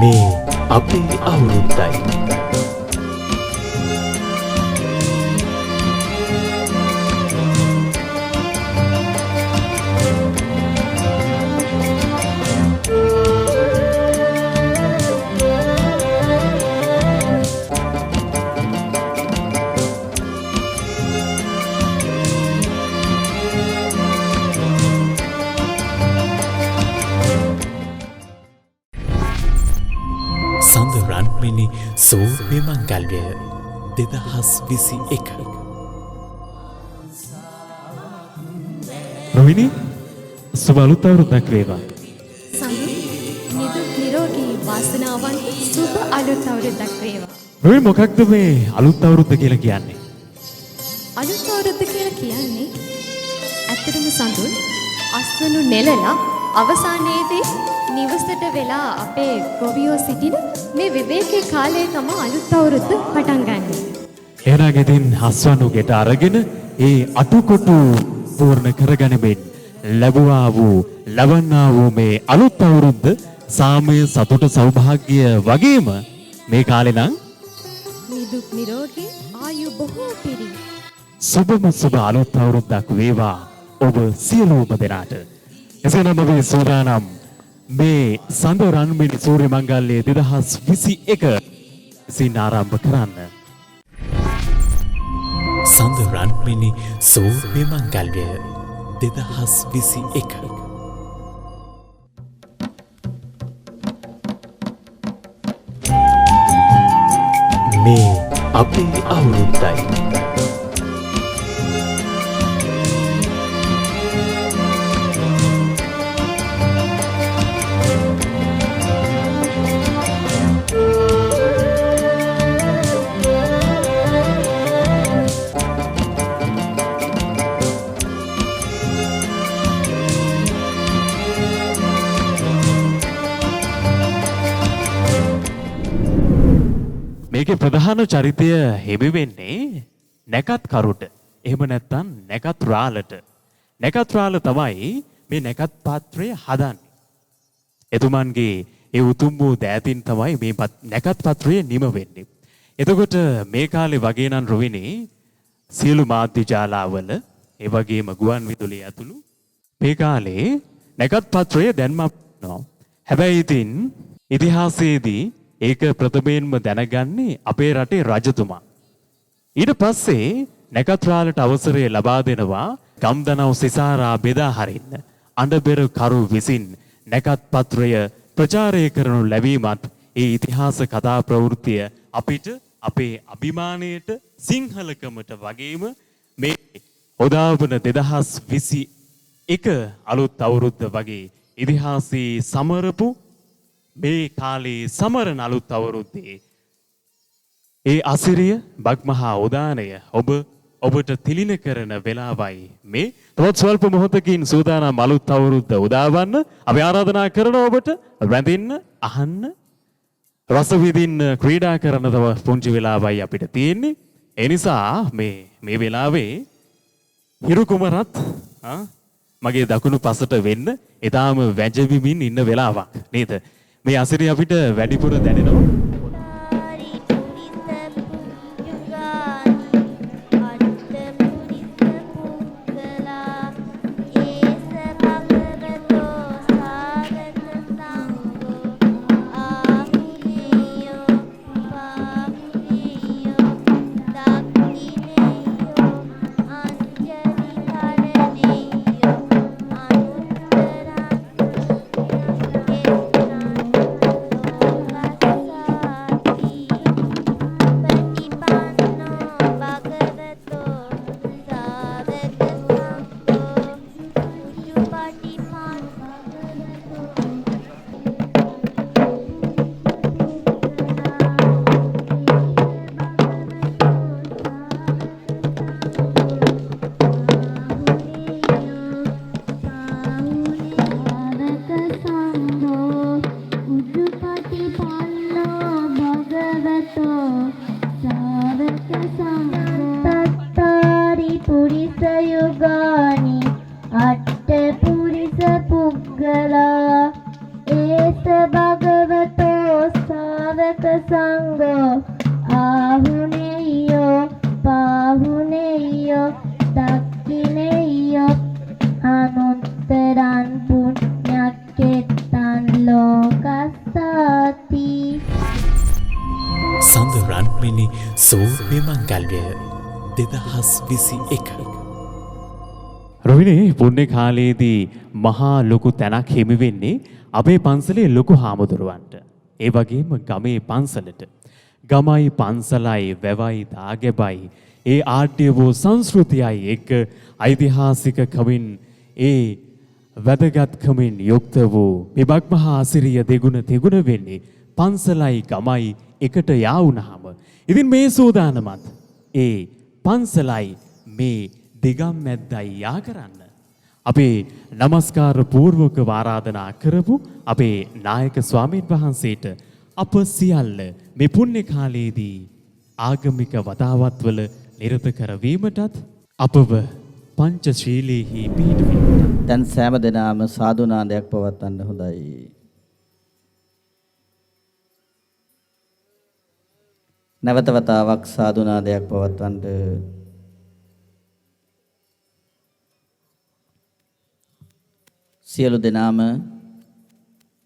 මේ අපේ අවුරුද්දයි. සඳරන්මිනි සූර්ය මංගල්‍යය 2021. රොහිනි සුබ අලුත් අවුරුද්දක් වේවා. සඳු නිදුක් නිරෝගී වාසනාවන්ත සුබ අලුත් අවුරුද්දක් වේවා. රොහිනි මොකක්ද මේ අලුත් අවුරුද්ද කියලා කියන්නේ? අලුත් අවුරුද්ද කියලා කියන්නේ ඇත්තටම සඳුන් අස්වනු නෙලලා අවසානයේදී නිවසට වෙලා අපේ ගොවියෝ සිටින මේ විවේකී කාලයේ තමයි අලුත් අවුරුද්ද පටන් ගන්නෙ. එහෙනම් ඉතින් හස්වනුගෙට අරගෙන ඒ අටකොටු පූර්ණ කරගනිමින් ලැබුවා වූ ලබන්නා වූ මේ අලුත් අවුරුද්ද සාමය සතුට සෞභාග්‍ය වගේම මේ කාලේ නම් නිදුක් නිරෝගී ආයු බොහෝ පිරි සුබම සුබ අලුත් අවුරුද්දක් වේවා ඔබ සියලුම දෙනාට. එසේනම් ඔබ සූදානම් මේ සඳ රන්මිනි සූර්ය මංගල්‍යය 2021 සින් ආරම්භ කරන්න. සඳරන්මිනි සූර්ය මංගල්‍යය 2021. මේ අපේ අවුරුද්දයි. මේකේ ප්‍රධාන චරිතය හිමි වෙන්නේ නැකත් කරුට. එහෙම නැත්නම් නැකත් රාලට. නැකත් රාල තමයි මේ නැකත් පාත්‍රය හදන්නේ. එතුමන්ගේ ඒ උතුම් වූ දෑතින් තමයි මේ නැකත් පාත්‍රය නිම වෙන්නේ. එතකොට මේ කාලේ වගේ නම් රොවිනේ සියලු මාධ්‍ය ජාලාවල ඒ වගේම ගුවන් විදුලිය ඇතුළු මේ කාලේ නැකත් පාත්‍රය දැන්ම හැබැයි ඉතින් ඉතිහාසයේදී ඒක ප්‍රථමයෙන්ම දැනගන්නේ අපේ රටේ රජතුමා. ඊට පස්සේ නැකත්රාලට අවසරය ලබා දෙනවා ගම්දනව් සිසාරා බෙදා හරින්න. අඬබෙර කරු විසින් නැකත් පත්‍රය ප්‍රචාරය කරනු ලැබීමත් ඒ ඉතිහාස කතා ප්‍රවෘත්තිය අපිට අපේ අභිමානයට සිංහලකමට වගේම මේ උදාවන 2021 අලුත් අවුරුද්ද වගේ ඉතිහාසයේ සමරපු මේ කාලේ සමරන අලුත් අවුරුද්දේ ඒ අසිරිය බග්මහා උදානය ඔබට තිලින කරන වෙලාවයි මේ. තවත් ස්වල්ප මොහොතකින් සූදානම් අලුත් අවුරුද්ද උදාවන්න අපි ආරාධනා කරන ඔබට රැඳෙන්න අහන්න රස විඳින්න ක්‍රීඩා කරන තව පුංචි වෙලාවයි අපිට තියෙන්නේ. ඒ නිසා මේ වෙලාවේ හිරු කුමරත් මගේ දකුණු පසට වෙන්න ඊටාම වැජවිමින් ඉන්න වෙලාවක් නේද? මේ අසිරිය අපිට වැඩිපුර දැනෙනවා. යුගානි අට්ඨ පුරිස පුග්ගලා ඒස භගවතෝ අතරන් පුණ්‍යක්කෙත්තන් ලෝකස්සාති. සඳරන්මිනි සෝර්ය මංගල්‍ය 2021. රොහිනේ පුණ්‍ය කාලයේදී මහා ලොකු තැනක් හිමි වෙන්නේ අපේ පන්සලේ ලොකු හාමුදුරුවන්ට. ඒ වගේම ගමේ පන්සලට. ගමයි පන්සලයි වැවයි දාගැබයි ඒ ආඩ්‍ය වූ සංස්කෘතියයි එක්ක ඓතිහාසික කමින් ඒ වැදගත්කමින් යුක්ත වූ මෙබක් මහා අසිරිය දෙගුණ තෙගුණ වෙන්නේ පන්සලයි ගමයි එකට යා වුණාම. ඉතින් මේ සූදානමත් ඒ පන්සලයි මේ දෙගම් මැද්දයි යා කරන්න. අපේ নমස්කාර පූර්වක ආරාධනා කරපු අපේ නායක ස්වාමීන් වහන්සේට අප සියල්ල මේ පුණ්‍ය කාලයේදී ආගමික වතාවත්වල නිරත කරවීමටත් අපව පංචශීලීහි පිහිටවීමට දැන් සෑම දිනම සාදුනාදයක් පවත්වන්න හොඳයි. නැවත වතාවක් සාදුනාදයක් පවත්වන්න සියලු දෙනාම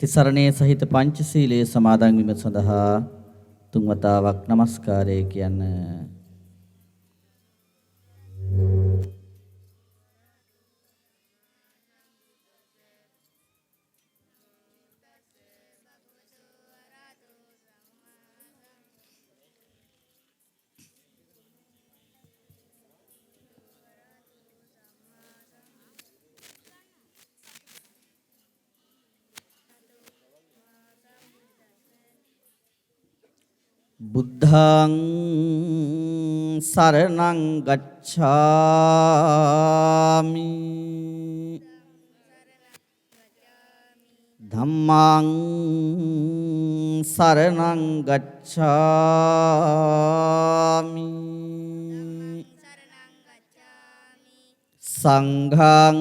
තිසරණයේ සහිත පංචශීලයේ සමාදන් වීම සඳහා තුන් වතාවක් নমස්කාරය කියන්න. බුද්ධං සරණං ගච්ඡාමි ධම්මං සරණං ගච්ඡාමි සංඝං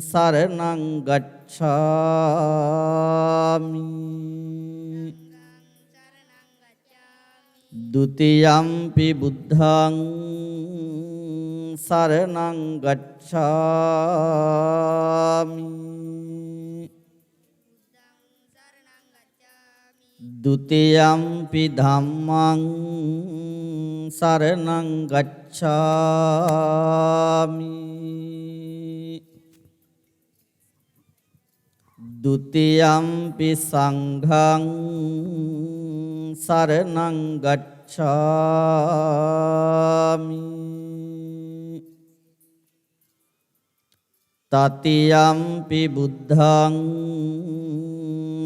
සරණං ගච්ඡාමි ဒ ුතියම්පි බුද්ධං සරණං ගච්ඡාමි ဒ ුතියම්පි ධම්මං සරණං ගච්ඡාමි ဒ ුතියම්පි සංඝං සරණං ගච්ඡාමි තතියම්පි බුද්ධං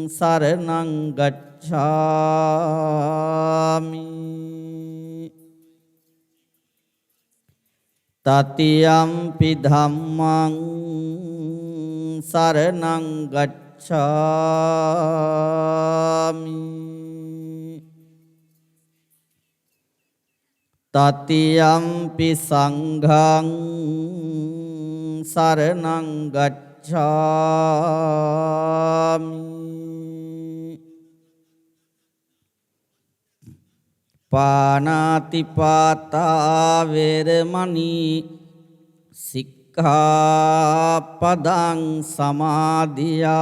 සරණං ගච්ඡාමි තතියම්පි ධම්මං සරණං ගච්ඡාමි තතියම්පි සංඝං සරණං ගච්ඡාමි පානාති පාතා වේරමණී සික්ඛාපදං සමාදියාමි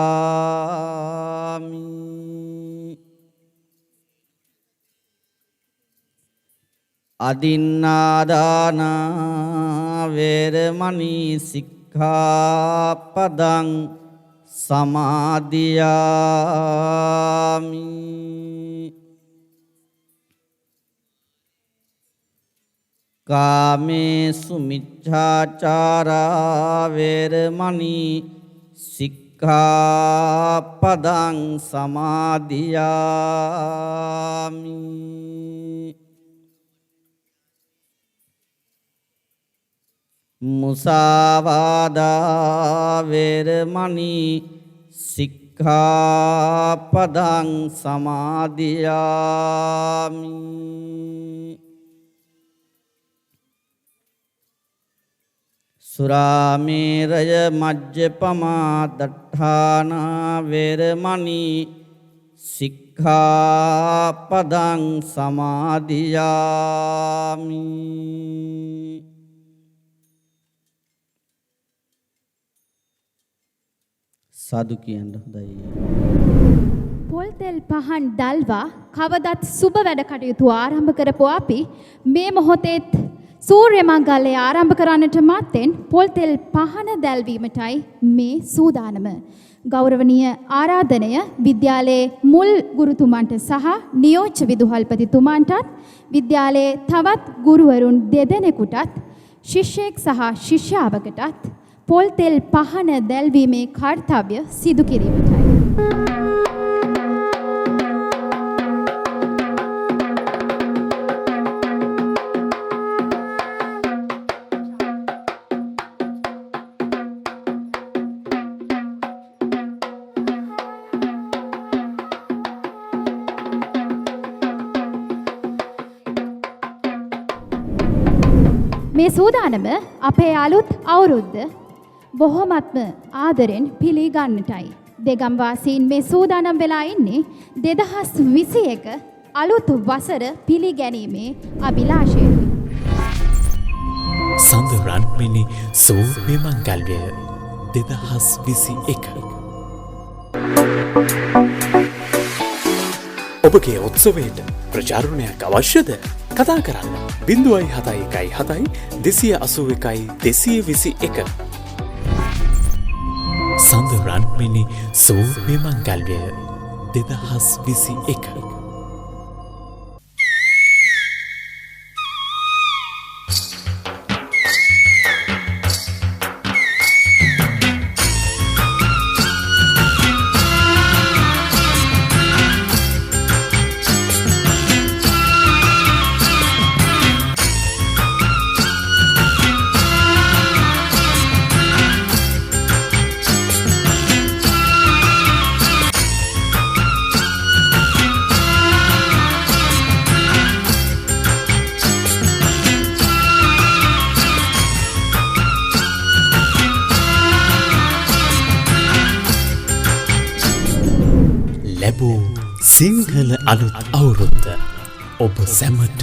අදින්නාදාන වේරමණී සික්ඛාපදං සමාදියාමි කාමේසු මිච්ඡාචාරා වේරමණී සික්ඛාපදං සමාදියාමි මුසාවාදා වේරමණී සික්ඛාපදං සමාදියාමි සුරාමේරය මජ්ජපමා දට්ඨානා වේරමණී සික්ඛාපදං සමාදියාමි සාදු කියන්න හොඳයි. පොල් තෙල් පහන් දැල්වා කවදත් සුබ වැඩ කටයුතු ආරම්භ කරපු අපි මේ මොහොතේත් සූර්ය මංගල්‍යය ආරම්භ කරන්නට මත්තෙන් පොල් තෙල් පහන දැල්වීමටයි මේ සූදානම. ගෞරවනීය ආරාධනය විද්‍යාලයේ මුල් ගුරුතුමන්ට සහ නියෝජ්‍ය විදුහල්පතිතුමන්ටත් විද්‍යාලයේ තවත් ගුරුවරුන් දෙදෙනෙකුටත් ශිෂ්‍යෙක් සහ ශිෂ්‍යාවකටත් පොල් තෙල් පහන දැල්වීමේ කාර්යය සිදු කිරීමටයි. මේ සූදානම අපේ අලුත් අවුරුද්ද බොහොමත්ම ආදරෙන් පිළිගන්නටයි. දෙගම් වාසීන් මේ සූදානම් වෙලා ඉන්නේ 2021 අලුත් වසර පිළිගැනීමේ අභිලාෂයෙන්. සඳරන්මිනි සූර්ය මංගල්‍යය 2021. ඔබගේ උත්සවයට ප්‍රචාරණයක් අවශ්‍යද? කතා කරන්න 0.71 281 221. සඳරන්මිනි සූර්ය මංගල්‍යය 2021. ලැබූ සිංහල අලුත් අවුරුද්ද ඔබ සැමට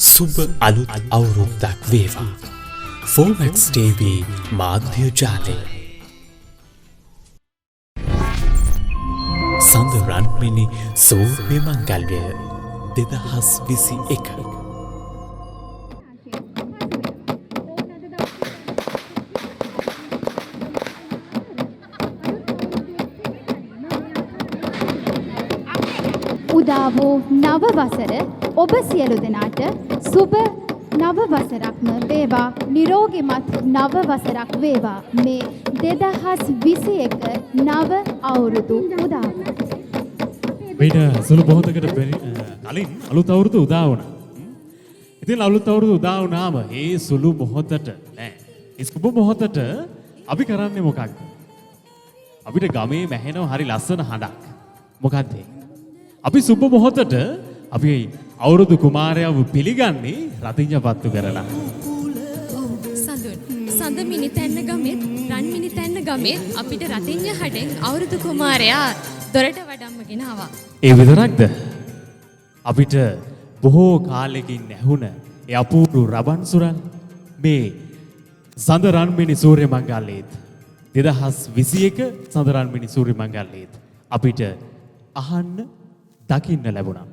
සුබ අලුත් අවුරුද්දක් වේවා. ෆෝමැක්ස් TV මාධ්‍ය ජාලය. සඳරන්මිනි සූර්ය මංගල්‍යය 2021. උදා වූ නව වසර ඔබ සියලු දෙනාට සුබ නව වසරක්ම වේවා. නිරෝගිමත් නව වසරක් වේවා. මේ 2021 නව අවුරුදු උදාව. මීට සුළු මොහොතකට කලින් අලුත් අවුරුදු උදා වුණා. ඉතින් අලුත් අවුරුදු උදා වුණාම ඒ සුළු මොහොතට නෑ. ඒ සුබ මොහොතට අපි කරන්නේ මොකක්ද? අපිට ගමේ මැහෙනව හරි ලස්සන හඬක්. මොකක්ද ඒ? අපි සුබ මොහොතට අපි අවුරුදු කුමාරයව පිළිගන්නේ රතිඤ්ඤපත්තු කරලා. සඳ මිනිතැන්න ගමෙත් රන් මිනිතැන්න ගමෙත් අපිට රතිඤ්ඤ හඩෙන් අවුරුදු කුමාරයා දොරට වඩම්මගෙන ආවා. ඒ විතරක්ද? අපිට බොහෝ කාලෙකින් ඇහුණ ඒ අපූර්ව රබන් සුරල් මේ සඳ රන්මිනි සූර්ය මංගල්‍යයේත් 2021 සඳ රන්මිනි සූර්ය මංගල්‍යයේත් අපිට අහන්න දකින්න ලැබුණා.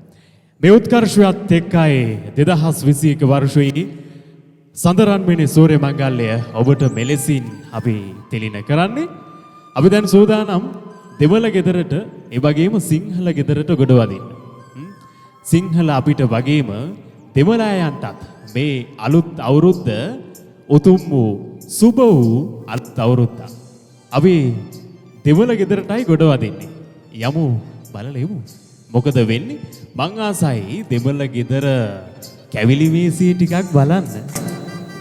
මේ උත්කර්ෂයත් එක්කයි 2021 වර්ෂයේ සඳරන්මිනි සූර්ය මංගල්‍යය ඔබට මෙලෙසින් අපි තෙලින කරන්නේ. අපි දැන් සූදානම් දෙමළ ගෙදරට ඒ වගේම සිංහල ගෙදරට ගොඩ වදින්න. සිංහල අපිට වගේම දෙමළ අයන්ටත් මේ අලුත් අවුරුද්ද උතුම් වූ සුබ වූ අලුත් අවුරුද්දක්. අපි දෙමළ ගෙදරටයි ගොඩ වදින්නේ. යමු බලලා එමු. මොකද වෙන්නේ? මං ආසයි දෙමළ ගෙදර කැවිලි මේසිය ටිකක් බලන්න.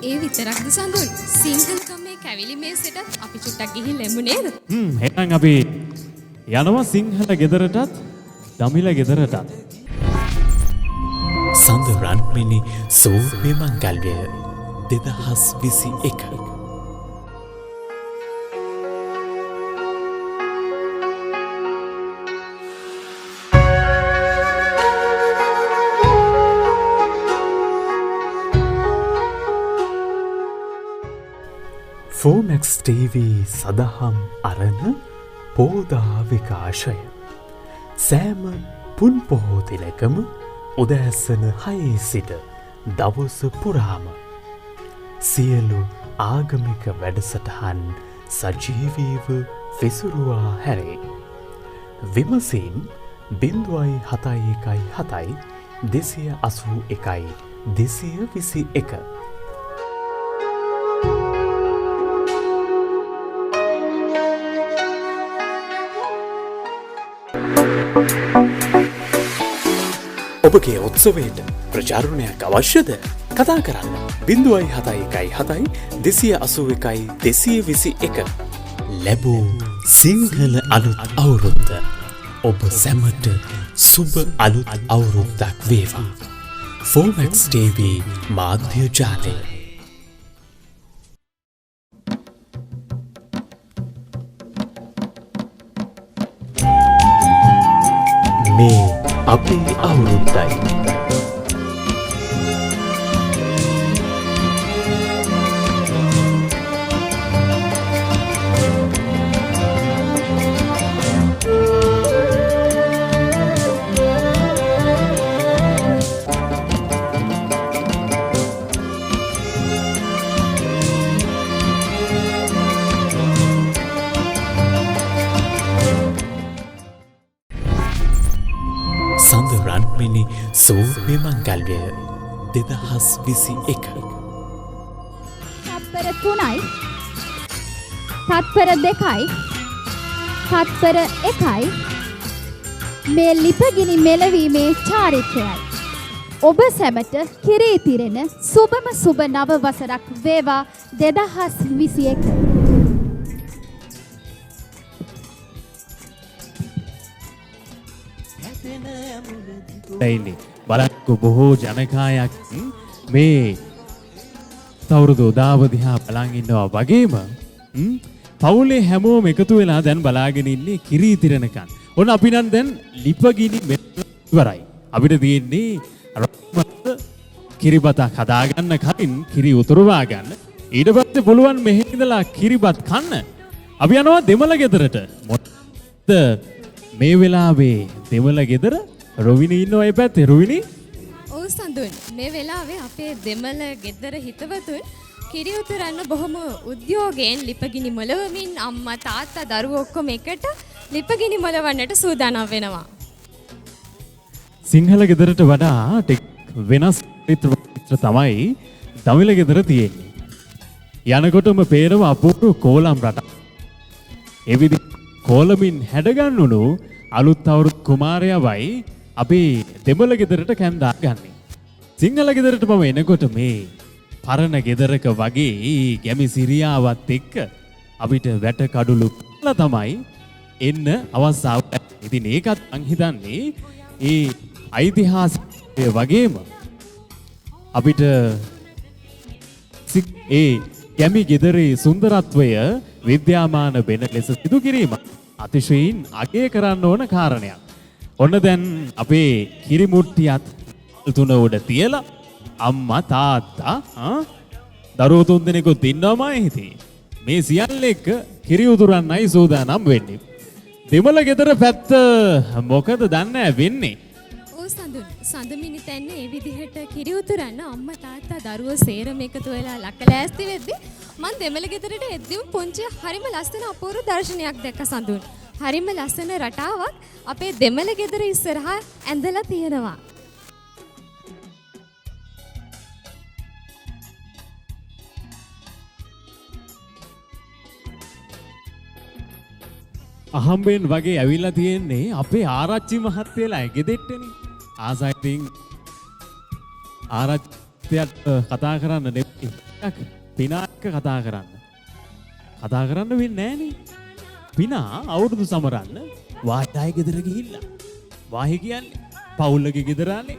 ඒ විතරක්ද සඳුන්? සිංහල ගමේ කැවිලි මේසෙටත් අපි චුට්ටක් ගිහින් ලැබු නේද? එහෙනම් අපි යනවා සිංහල ගෙදරටත් දමිළ ගෙදරටත්. සඳරන්මිනි සූර්ය මංගල්‍යය 2021. ෆෝමැක්ස් TV සදහම් අරණ පෝදා විකාශය සෑම පුන් පොහෝ දිනකම උදෑසන 6 සිට දවස පුරාම සියලු ආගමික වැඩසටහන් සජීවීව විසුරුවා හැරේ. විමසීම් 0.71 281 221. ඔබගේ උත්සවයට ප්‍රචාරණයක් අවශ්‍යද? කතා කරන්න 0.71 281 221. ලැබූ සිංහල අලුත් අවුරුද්ද ඔබ සැමට සුබ අලුත් අවුරුද්දක් වේවා. Fomax TV මාධ්‍ය ජාලය. මේ අපේ අවුරුද්දයි. සඳරන්මිනි සෝභ්‍ය මංගල්‍යය 2021. තත්පර 3යි තත්පර 2යි තත්පර 1යි මේ ලිපගිනි මෙලවීමේ චාරිත්‍රයයි. ඔබ සැමට කිරී තිරෙන සුබම සුබ නව වසරක් වේවා 2021. ඉන්නේ බලක්කු බොහෝ ජනකායක් මේ තවුරුදු උදාව දිහා බලන් ඉන්නවා වගේම පවුලේ හැමෝම එකතු වෙලා දැන් බලාගෙන ඉන්නේ කිරී තිරනකන්. ඔන්න අපි නම් දැන් ලිපගිනි ඉවරයි. අපිට තියෙන්නේ කිරිබතක් හදාගන්න කලින් කිරි උතුරවා ගන්න. ඊට පස්සේ පුළුවන් මෙහෙ ඉඳලා කිරිබත් කන්න. අපි යනවා දෙමළ ගෙදරට. මොකද මේ වෙලාවේ දෙමළ ගෙදර රොවිනි ඉන්නවා ඒ පැත්තේ. රොවිනි ඔව් සඳුන් මේ වෙලාවේ අපේ දෙමළ ගෙදර හිතවතුන් කිරි උතුරන්න බොහොම උද්‍යෝගයෙන් ලිපගිනි මොලවමින් අම්මා තාත්තා දරුවෝ ඔක්කොම එකට ලිපගිනි මොලවන්නට සූදානම් වෙනවා. සිංහල ගෙදරට වඩා ටික වෙනස් චිත්‍ර තමයි දමිළ ගෙදර තියෙන්නේ. යනකොටම පේනවා අපූර්ව කෝලම් රටක්. ඒ විදිහ කෝලමින් හැඩගන්නුණු අලුත් අවුරුදු කුමාරයවයි අපි දෙමළ ගෙදරට කැඳා ගන්නේ. සිංහල ගෙදරට මම එනකොට මේ පරණ ගෙදරක වගේ ගැමි සිරියාවත් එක්ක අපිට වැට කඩුළු කියලා තමයි එන්න අවස්ථාව. ඉතින් ඒකත් මං හිතන්නේ ඒ ඓතිහාසික වගේම අපිට ඒ ගැමි ගෙදරේ සුන්දරත්වය විද්‍යාමාන වෙන ලෙස සිදු කිරීම අතිශයින් අගය කරන්න ඕන කාරණයක්. ඔන්න දැන් අපේ කිරිමුට්ටියත් තුන උඩ තියලා අම්මා තාත්තා දරුවෝ තුන් දෙනෙකුත් ඉන්නවමයි හිතේ. මේ සියල්ල එක්ක කිරි උතුරන්නයි සූදානම් වෙන්නේ. දෙමළ ගෙදර පැත්ත මොකද දන්නේ වෙන්නේ? ඔව් සඳුන් සඳමිනි තැන්නේ මේ විදිහට කිරි උතුරන්න අම්මා තාත්තා දරුවෝ සේරම එකතු වෙලා ලකලෑස්ති වෙද්දි මං දෙමළ ගෙදරට එද්දිම පුංචි හරිම ලස්සන අපූර්ව දර්ශනයක් දැක්ක සඳුන්. හරිම ලස්සන රටාවක් අපේ දෙමළ ගෙදර ඉස්සරහා ඇඳලා තියෙනවා. අහම්බෙන් වගේ ඇවිල්ලා තියෙන්නේ අපේ ආරච්චි මහත්තයලා ගෙදෙට්ටනේ. ආසයිතින් ආරච්චියට කතා කරන්න නෙමෙයි. පිනාක්ක කතා කරන්න වෙන්නේ නෑනේ. පිනා අවුරුදු සමරන්න වාටායි ගෙදර ගිහිල්ලා. වාහි කියන්නේ පවුල්ලගේ ගෙදරනේ.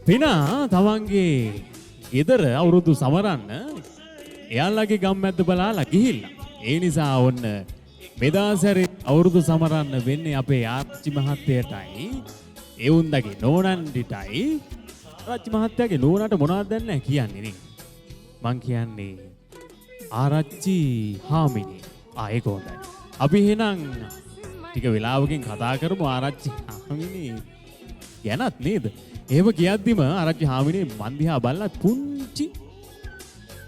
පිනා තමන්ගේ ගෙදර අවුරුදු සමරන්න එයාලගේ ගම්මැද්ද බලාලා ගිහිල්ලා. ඒ නිසා ඔන්න මෙදාසරේ අවුරුදු සමරන්න වෙන්නේ අපේ ආරච්චි මහත්තයටයි ඒ උන්දගේ නෝනන්ඩිටයි. ආරච්චි මහත්තයාගේ නෝනාට මොනවද දන්නේ කියන්නේ නේ. මං කියන්නේ ආරච්චි හාමිනේ. ඒක හොඳයි. අපි එහෙනම් ටික වෙලාවකින් කතා කරමු ආරච්චි හාමිනේ ගැනත් නේද? එහෙම කියද්දිම ආරච්චි හාමිනේ මන් දිහා බලලා පුංචි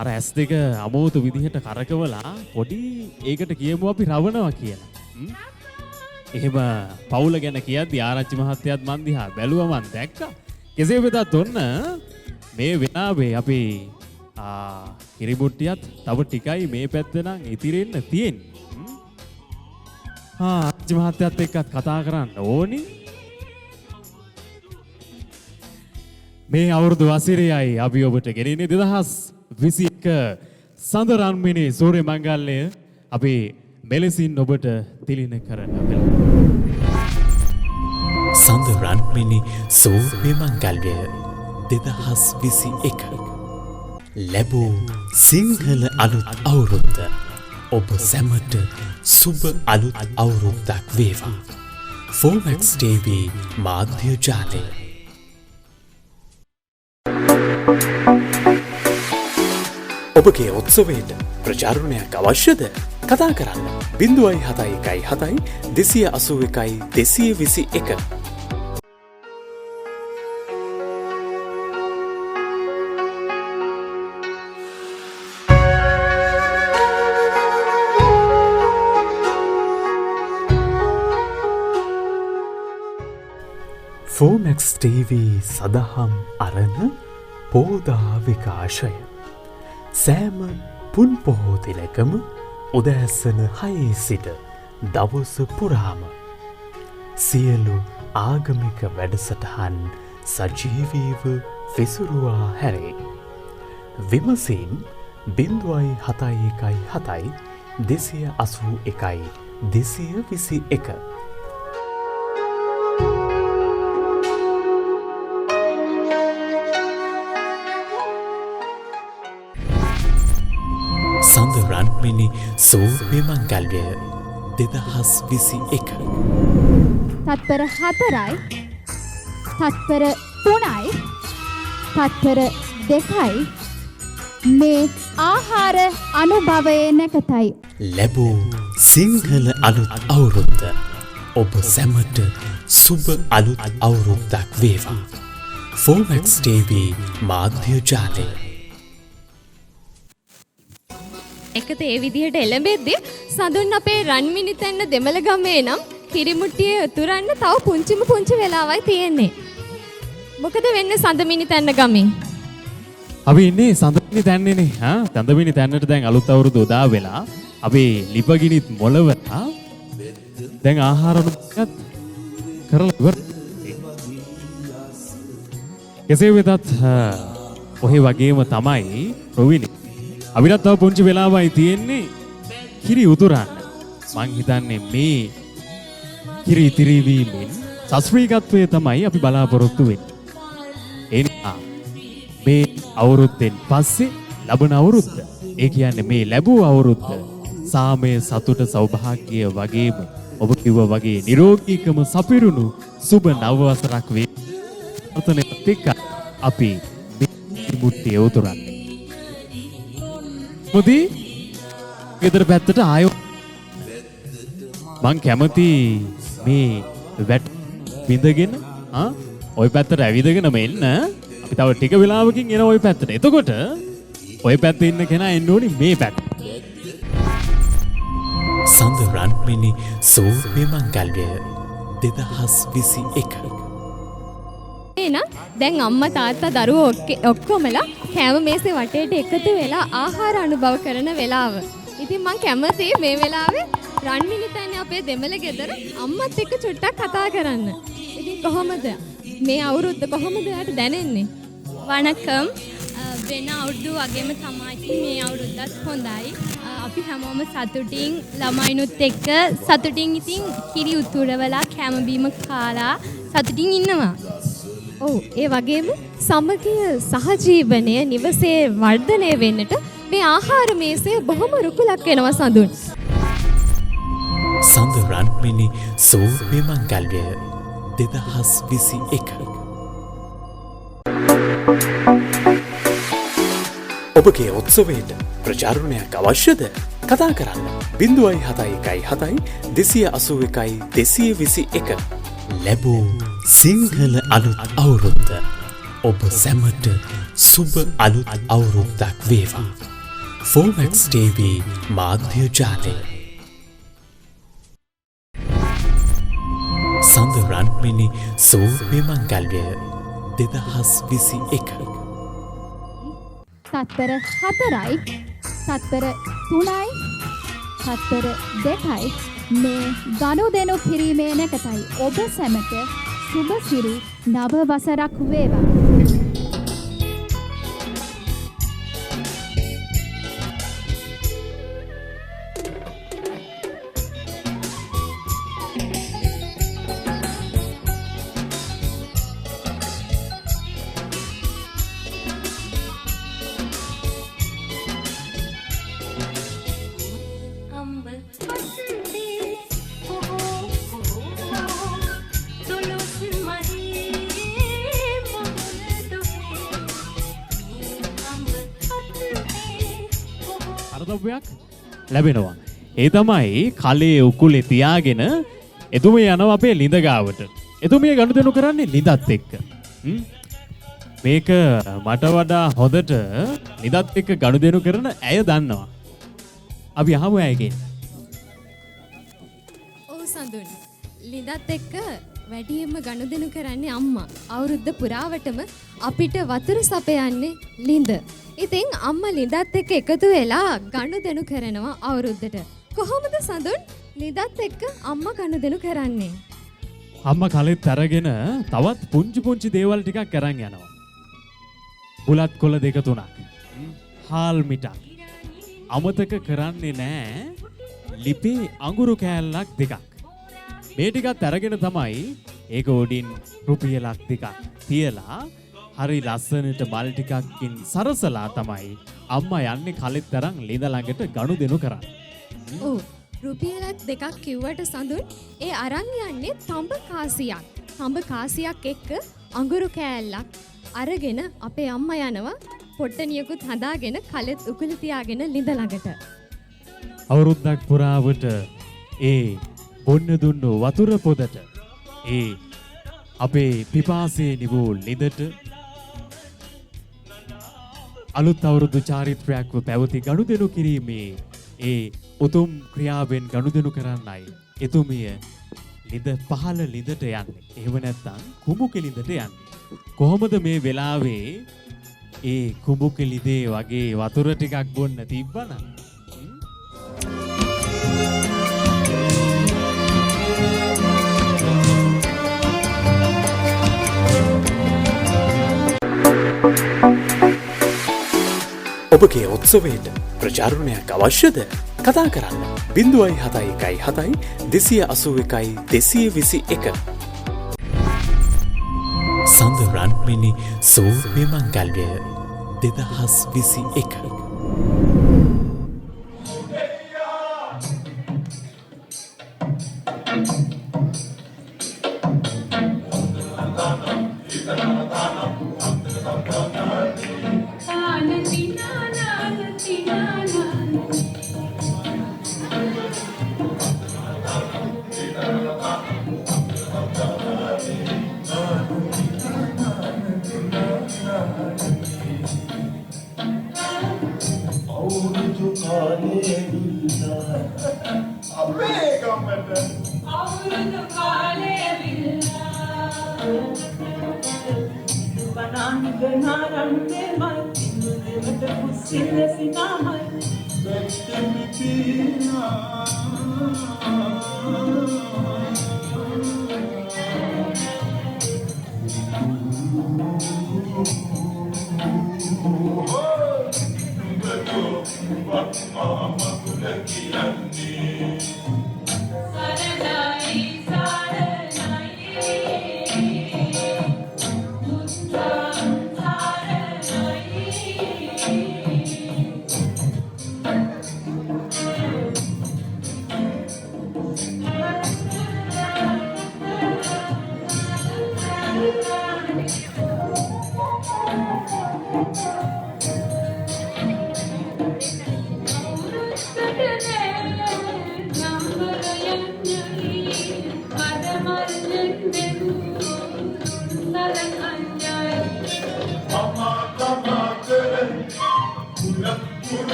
අර ඇස් දෙක අමෝතු විදිහට කරකවලා පොඩි ඒකට කියමු අපි රවණවා කියලා. එහෙම පවුල ගැන කියද්දි ආරච්චි මහත්තයාත් මන් දිහා බැලුවා මන් දැක්කා. කෙසේ වෙතත් ඔන්න මේ වෙලාවේ අපි කිරිබුට්ටියත් තව ටිකයි මේ පැත්ත නම් ඉතිරෙන්න තියෙන්නේ. ආරච්චි මහත්තයාත් එක්කත් කතා කරන්න ඕනි. මේ අවුරුදු වසරේයි අපි ඔබට ගෙනෙන්නේ 2021 සඳරන්මිනි සූර්ය මංගල්‍යය අපි මෙලෙසින් ඔබට තිලින කරන සඳරන්මිනි සූර්ය මංගල්‍යය 2021 ලැබූ සිංහල අලුත් අවුරුද්ද ඔබ සැමට සුබ අලුත් අවුරුද්දක් වේවා. Fomax TV මාධ්‍ය ජාලය. ඔබගේ උත්සවයට ප්‍රචාරණයක් අවශ්‍යද? කතා කරන්න 0.71 281 221. Fomax TV සදහම් අරණ පෝදා විකාශය සෑම පුන් පොහෝ දිනකම උදෑසන 6 සිට දවස පුරාම සියලු ආගමික වැඩසටහන් සජීවීව විසුරුවා හැරේ. විමසීම් 0.71 281 221. සඳරන්මිනි සූර්ය මංගල්‍යය 2021. තත්පර 4යි තත්පර 3යි තත්පර 2යි මේ ආහාර අනුභවයේ නැකතයි. ලැබූ සිංහල අලුත් අවුරුද්ද ඔබ සැමට සුබ අලුත් අවුරුද්දක් වේවා. Fomax TV මාධ්‍ය ජාලය. එකත ඒ විදිහට එළඹෙද්දී සඳුන් අපේ රන්මිනි තැන්න දෙමළ ගමේ නම් කිරිමුට්ටියේ උතුරන්න තව පුංචි වෙලාවයි තියෙන්නේ. මොකද වෙන්නේ සඳමිනි තැන්න ගමේ? අපි ඉන්නේ සඳමිනි තැන්නේනේ. සඳමිනි තැන්නට දැන් අලුත් අවුරුදු උදා වෙලා අපි ලිපගිනිත් මොළවලා දැන් ආහාර අනුභවයක් කරලා ඉවරයි. කෙසේ වෙතත් ඔහේ වගේම තමයි ප්‍රවීණ අපිට තව පුංචි වෙලාවයි තියෙන්නේ කිරි උතුරන්න. මං හිතන්නේ මේ කිරි ඉතිරිවීමෙන් සස්ත්‍රීකත්වය තමයි අපි බලාපොරොත්තු වෙන්නේ. ඒ නිසා මේ අවුරුද්දෙන් පස්සේ ලබන අවුරුද්ද, ඒ කියන්නේ මේ ලැබූ අවුරුද්ද සාමය, සතුට, සෞභාග්‍ය වගේම ඔබ කිව්වා වගේ නිරෝගීකම සපිරුණු සුබ නව වසරක් වේ. අතනෙත් එක්ක අපි මේ මුට්ටිය උතුරන්නේ. මොදී ගෙදර පැත්තට ආයෝ මං කැමති මේ වැට විඳගෙන ඔය පැත්තට ඇවිදගෙන මෙන්න අපි තව ටික වෙලාවකින් එන ඔය පැත්තට. එතකොට ඔය පැත්තේ ඉන්න කෙනා එන්න ඕනි මේ පැත්ත. සඳරන්මිනි සූර්ය මංගල්‍යය 2021. එහෙනම් දැන් අම්මා තාත්තා දරුවෝ ඔක්කොමලා කෑම මේසේ වටේට එකතු වෙලා ආහාර අනුභව කරන වෙලාව. ඉතින් මම කැමතියි මේ වෙලාවේ රන්මිනි තැන්නේ අපේ දෙමළ ගෙදර අම්මත් එක්ක චුට්ටක් කතා කරන්න. ඉතින් කොහොමද මේ අවුරුද්ද කොහොමද ඔයාලට දැනෙන්නේ? වණකම් වෙන අවුරුදු වගේම තමයි මේ අවුරුද්දත් හොඳයි. අපි හැමෝම සතුටින් ළමයිනුත් එක්ක සතුටින් ඉතින් කිරි උතුරවලා කැම බීම කාලා සතුටින් ඉන්නවා. ඔව් ඒ වගේම සමගිය සහජීවනය නිවසේ වර්ධනය වෙන්නට මේ ආහාර මේසය බොහොම රුකුලක් වෙනවා සඳුන්. සඳරන්මිනි සූර්ය මංගල්‍යය 2021. ඔබගේ උත්සවයට ප්‍රචාරණයක් අවශ්‍යද? කතා කරන්න 0.7 281 221 ලැබූ සිංහල අලුත් අවුරුද්ද ඔබ සැමට සුබ අලුත් අවුරුද්දක් වේවා. Fomax TV මාධ්‍ය ජාලය සඳරන්මිනි සූර්ය මංගල්‍ය 2021 තත්පර 4යි තත්පර 3යි තත්පර 2යි මේ ගනුදෙනු කිරීමේ නැකතයි ඔබ සැමට සුබ සිරි නව වසරක් වේවා. අර්ථවයක් ලැබෙනවා. ඒ තමයි කලේ උකුලේ තියාගෙන එතුමිය යනවා අපේ ලිඳ ගාවට. එතුමිය ගනුදෙනු කරන්නේ ලිඳත් එක්ක. මේක මට වඩා හොඳට ලිඳත් එක්ක ගනුදෙනු කරන ඇය දන්නවා. අපි අහමු ඇයගෙන්. ඔව් සඳුන්. ලිඳත් එක්ක වැඩියෙන්ම ගනුදෙනු කරන්නේ අම්මා. අවුරුද්ද පුරාවටම අපිට වතුර සපයන්නේ ලිඳ. ඉතින් අම්මා ලිඳත් එක්ක එකතු වෙලා ගනුදෙනු කරනවා අවුරුද්දට. කොහොමද සඳුන් ලිඳත් එක්ක අම්මා ගනුදෙනු කරන්නේ? අම්මා කලෙත් අරගෙන තවත් පුංචි දේවල් ටිකක් අරන් යනවා. බුලත් කොළ 2-3ක්. හාල් මිටක්. අමතක කරන්නේ නෑ ලිපේ අඟුරු කෑල්ලක් 2ක්. මේ ටිකත් අරගෙන තමයි ඒක උඩින් රුපියලක් 2ක් තියලා හරි ලස්සනට මල් ටිකක්කින් සරසලා තමයි අම්මා යන්නේ කලෙත් තරම් ලිඳ ළඟට ගනුදෙනු කරන්නේ. ඔව් රුපියලක් 2ක් කිව්වට සඳුන් ඒ අරන් යන්නේ තඹ කාසියක්. තඹ කාසියක් එක්ක අඟුරු කෑල්ලක් අරගෙන අපේ අම්මා යනවා පොට්ටනියකුත් හදාගෙන කලෙත් උකුල තියාගෙන ලිඳ ළඟට. අවුරුද්දක් පුරාවට ඒ බොන්න දුන්නු වතුර පොදට ඒ අපේ පිපාසයේ නිවූ ලිඳට අලුත් අවුරුදු චාරිත්‍රයක්ව පැවති ගනුදෙනු කිරීමේ ඒ උතුම් ක්‍රියාවෙන් ගනුදෙනු කරන්නයි එතුමිය ලිඳ පහළ ලිඳට යන්නේ. එහෙම නැත්නම් කුඹුක ලිඳට යන්නේ. කොහොමද මේ වෙලාවේ ඒ කුඹුක ලිඳේ වගේ වතුර ටිකක් බොන්න තිබ්බනම් ඔබගේ උත්සවයට ප්‍රචාරණයක් අවශ්‍යද? කතා කරන්න 0.7 281 221 සඳරන්මිනි සූර්ය මංගල්‍ය 2021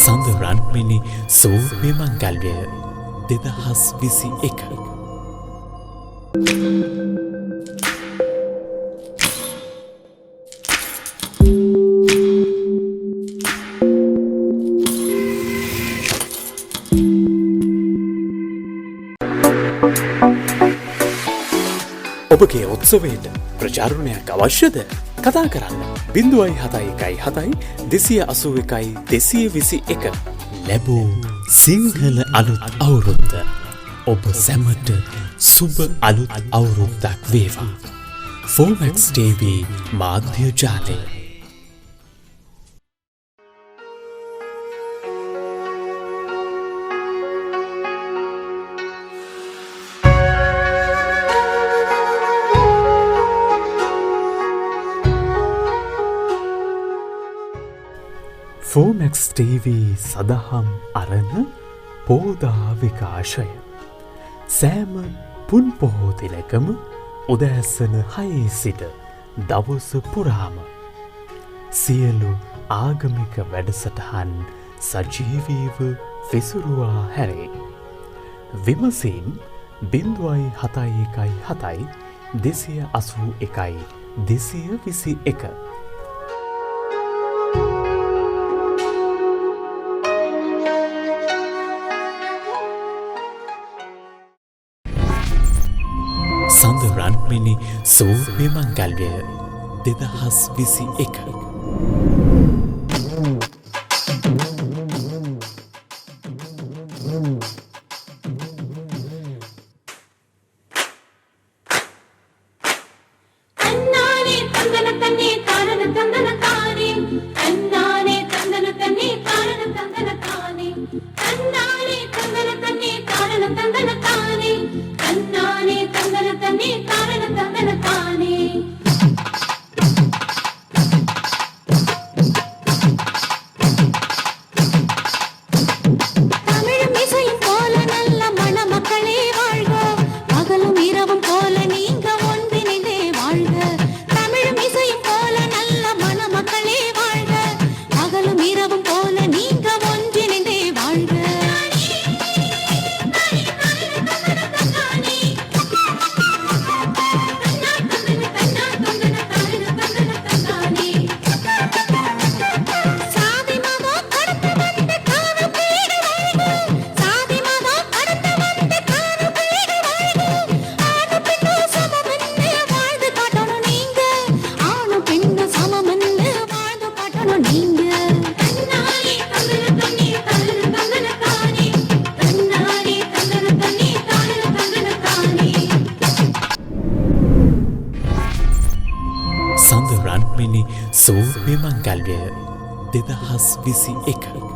සඳ රන්මිනි සූර්ය මංගල්‍යය 2021. ඔබගේ උත්සවයට ප්‍රචාරණයක් අවශ්‍යද? කතා කරන්න 0.71 281 221. ලැබූ සිංහල අලුත් අවුරුද්ද ඔබ සැමට සුබ අලුත් අවුරුද්දක් වේවා. ෆෝමැක්ස් TV මාධ්‍ය ජාලය. ෆෝමැක්ස් TV සදහම් අරණ පෝදා විකාශය. සෑම පුන් පොහෝ දිනකම උදෑසන 6 සිට දවස පුරාම සියලු ආගමික වැඩසටහන් සජීවීව විසුරුවා හැරේ. විමසීම් 0.71 281 221. සඳ රන්මිනි සූර්ය මංගල්‍යය 2021. நீங்க මංගල්‍යය 2021.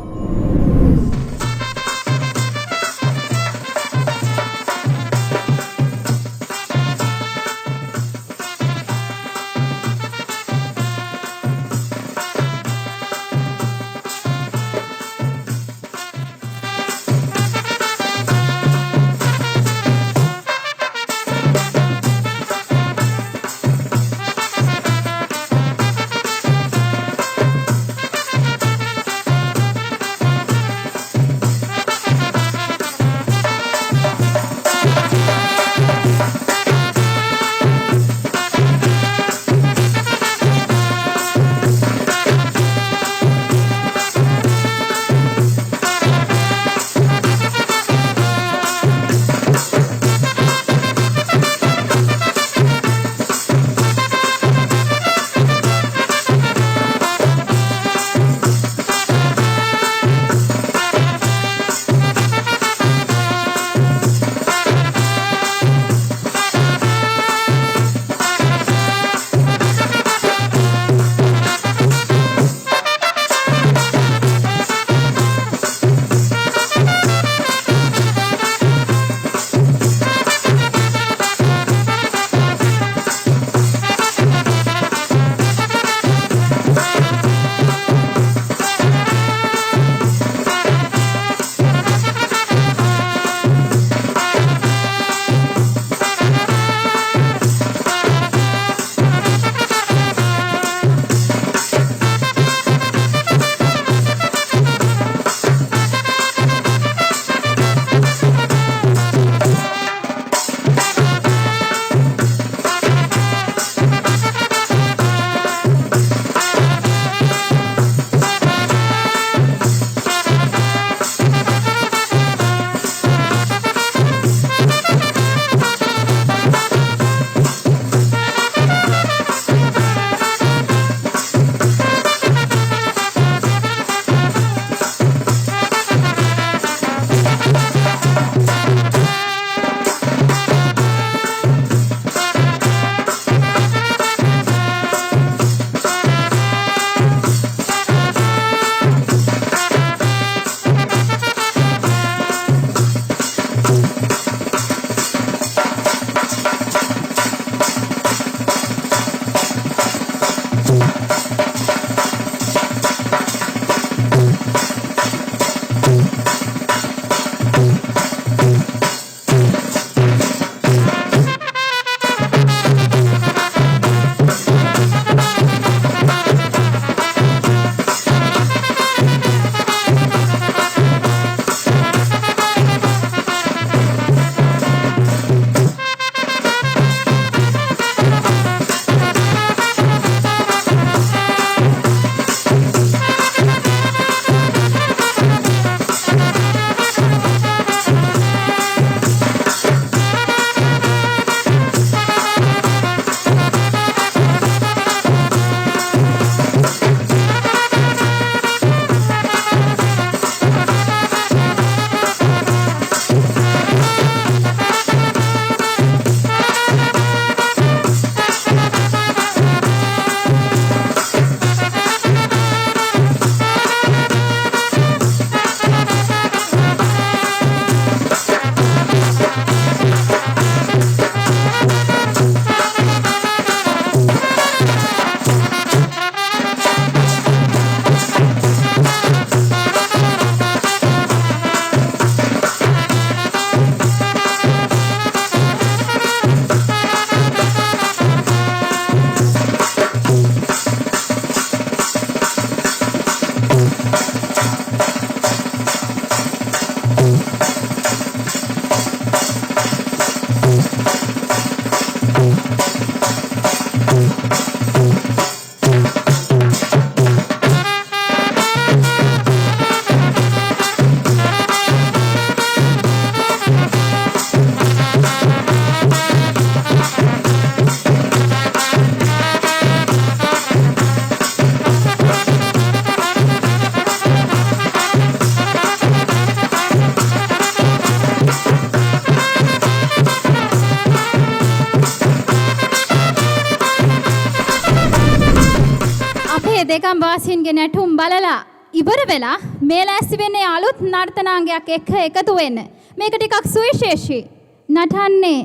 ලේකම් වාසීන්ගේ නැටුම් බලලා ඉවර වෙලා මේ ලෑස්ති වෙන්නේ අලුත් නර්තනාංගයක් එක්ක එකතු වෙන්න. මේක ටිකක් සුවිශේෂී. නටන්නේ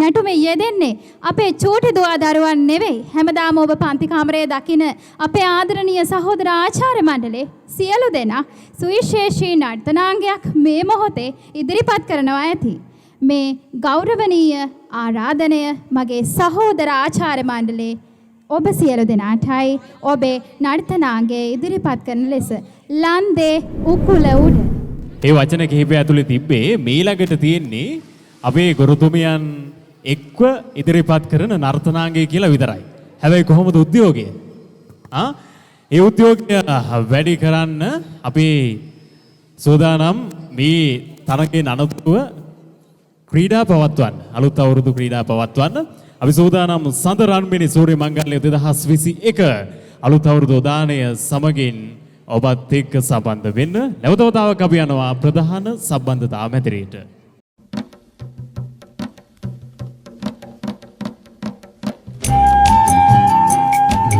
නැටුමේ යෙදෙන්නේ අපේ චූටි දුවා දරුවන් නෙවෙයි. හැමදාම ඔබ පන්ති කාමරයේ දකින අපේ ආදරණීය සහෝදර ආචාර්ය මණ්ඩලේ සියලු දෙනා සුවිශේෂී නර්තනාංගයක් මේ මොහොතේ ඉදිරිපත් කරනවා ඇති. මේ ගෞරවනීය ආරාධනය මගේ සහෝදර ආචාර්ය මණ්ඩලේ ඔබ සියලු දෙනාටයි ඔබේ නර්තනාංගය ඉදිරිපත් කරන ලෙස ලන්දේ උකුල උඩ. ඒ වචන කිහිපය ඇතුලේ තිබ්බේ මීළඟට තියෙන්නේ අපේ ගුරුතුමියන් එක්ව ඉදිරිපත් කරන නර්තනාංගය කියලා විතරයි. හැබැයි කොහොමද උද්‍යෝගය? ඒ උද්‍යෝගය වැඩි කරන්න අපි සූදානම් මේ තරගයේ අනතුරුව ක්‍රීඩා පවත්වන්න. අලුත් අවුරුදු ක්‍රීඩා පවත්වන්න. අපි සූදානම් සඳ රන්මිනි සූර්ය මංගල්‍ය 2021 අලුත් අවුරුදු දාණය සමගින් ඔබත් එක්ක සම්බන්ධ වෙන්න. නැවත වතාවක් අපි යනවා ප්‍රධාන සම්බන්ධතා මැදිරියට.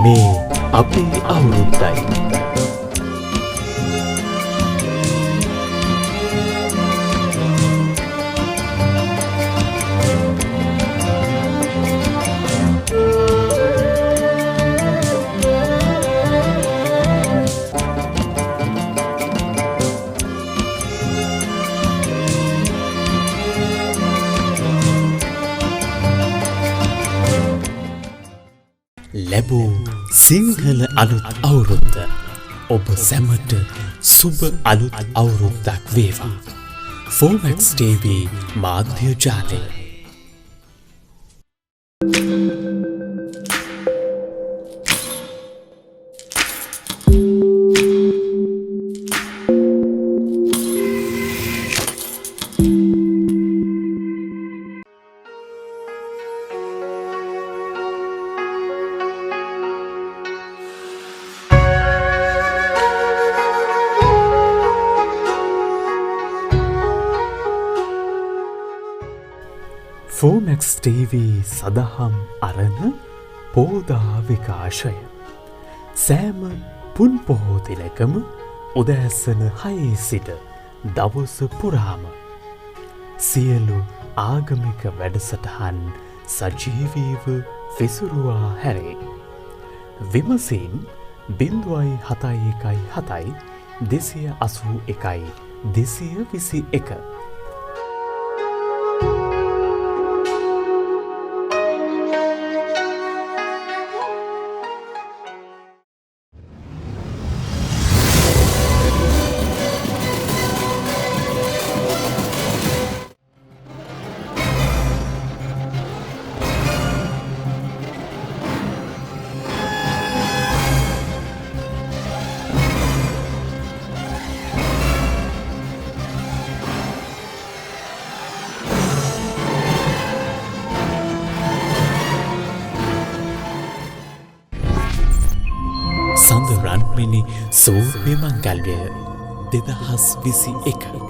මේ අපේ අවුරුද්දයි. ලැබූ සිංහල අලුත් අවුරුද්ද ඔබ සැමට සුබ අලුත් අවුරුද්දක් වේවා. ෆෝමැක්ස් TV මාධ්‍ය ජාලය. ෆෝමැක්ස් TV සදහම් අරණ පෝදා විකාශය. සෑම පුන් පොහෝ දිනකම උදෑසන 6 සිට දවස පුරාම සියලු ආගමික වැඩසටහන් සජීවීව විසුරුවා හැරේ. විමසීම් 0.71 281 221. සඳ රන්මිනි සූර්ය මංගල්‍ය 2021.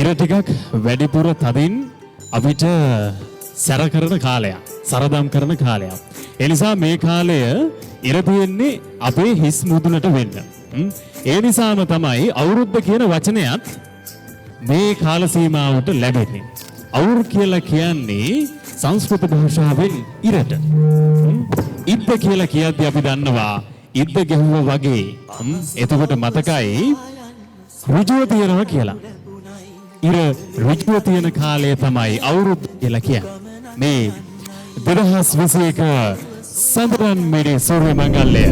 ඉර ටිකක් වැඩිපුර තදින් අපිට සැර කරන කාලයක්, සරදම් කරන කාලයක්. ඒ නිසා මේ කාලය ඉර තියෙන්නේ අපේ හිස් මුදුනට වෙන්න. ඒ නිසාම තමයි අවුරුද්ද කියන වචනයත් මේ කාල සීමාවට ලැබෙන්නේ. අවුරුදු කියලා කියන්නේ සංස්කෘත භාෂාවෙන් ඉරට. ඉද්ද කියලා කියද්දී අපි දන්නවා ඉද්ද ගැහුවා වගේ. එතකොට මතකයි ඍජුව තියනවා කියලා. ඉර ඍජුව තියෙන කාලය තමයි අවුරුදු කියලා කියන්නේ. මේ 2021 සඳරන් මෙඩි සූර්ය මංගල්‍යය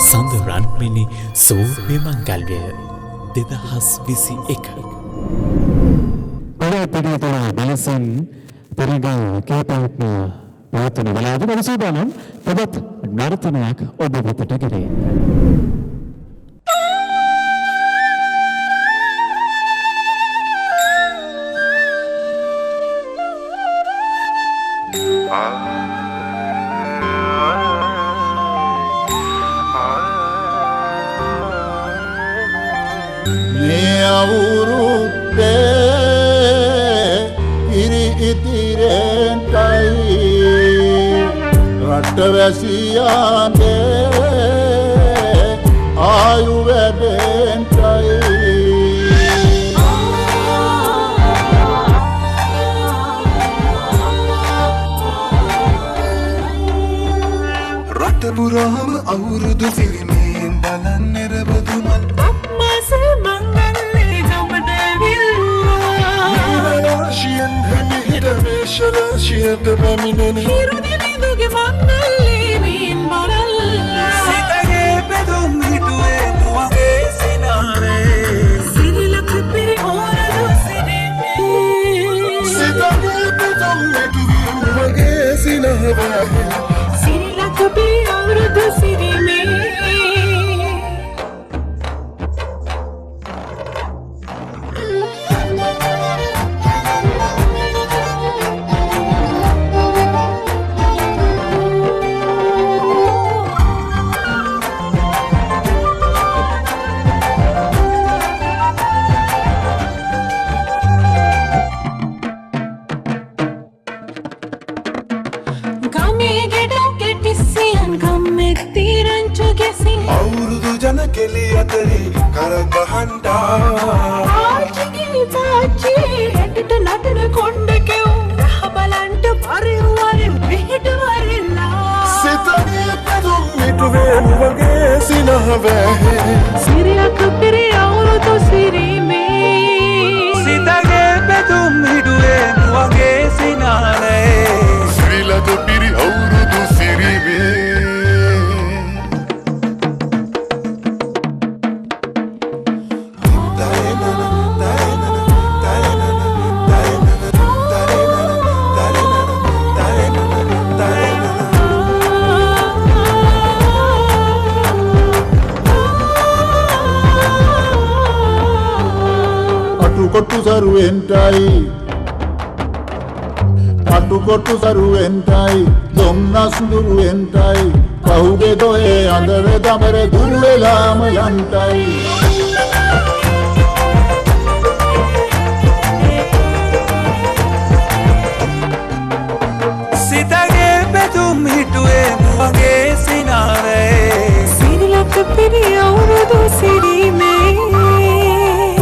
සඳරන්මිනි සූර්ය මංගල්‍යය 2021 පෙරපිරිතල බලසින් පෙරගා කේතවත්ම ප්‍රාර්ථන වලාද සූදානම් තවත් නර්තනයක් ඔබ වෙතට ගෙරේ. රටවැසියන්ගේ ආයු වැඩෙන්ටයි රට පුරාම අවුරුදු සිරිමෙන් බලන් නිරබදුමන් අප්මස මංගල්ලේ ජොබදවිල්ලා නිවරාශියන් හැමිහිට වේශරාශියට පැමිණෙන හිරුදිවිදුගේ මංගල්ලේ වීන් බරල්ලා සිතගේ බෙදුම් හිටුවේ නුවගේ සිනාරේ සිරිලක පිරි ඕරදු සිරිමේ සිතගේ බෙදුම් හිටුවේ නුවගේ සිනාරේ සිරිලක පිරි ඕරදු සිරිමේ Siria kapire auro to siri me සරුවෙන්ටයි පටුකොටු සරුවෙන්ටයි දුම්නස් දුරුවෙන්ටයි පහුගේ දොයේ අඳර දමර දුර වෙලාම යන්ටයි සිතගේ බෙදුම් හිටුවේ මගේ සිනාවේ සිරිලක පිරි අවුරුදු සිරීමේ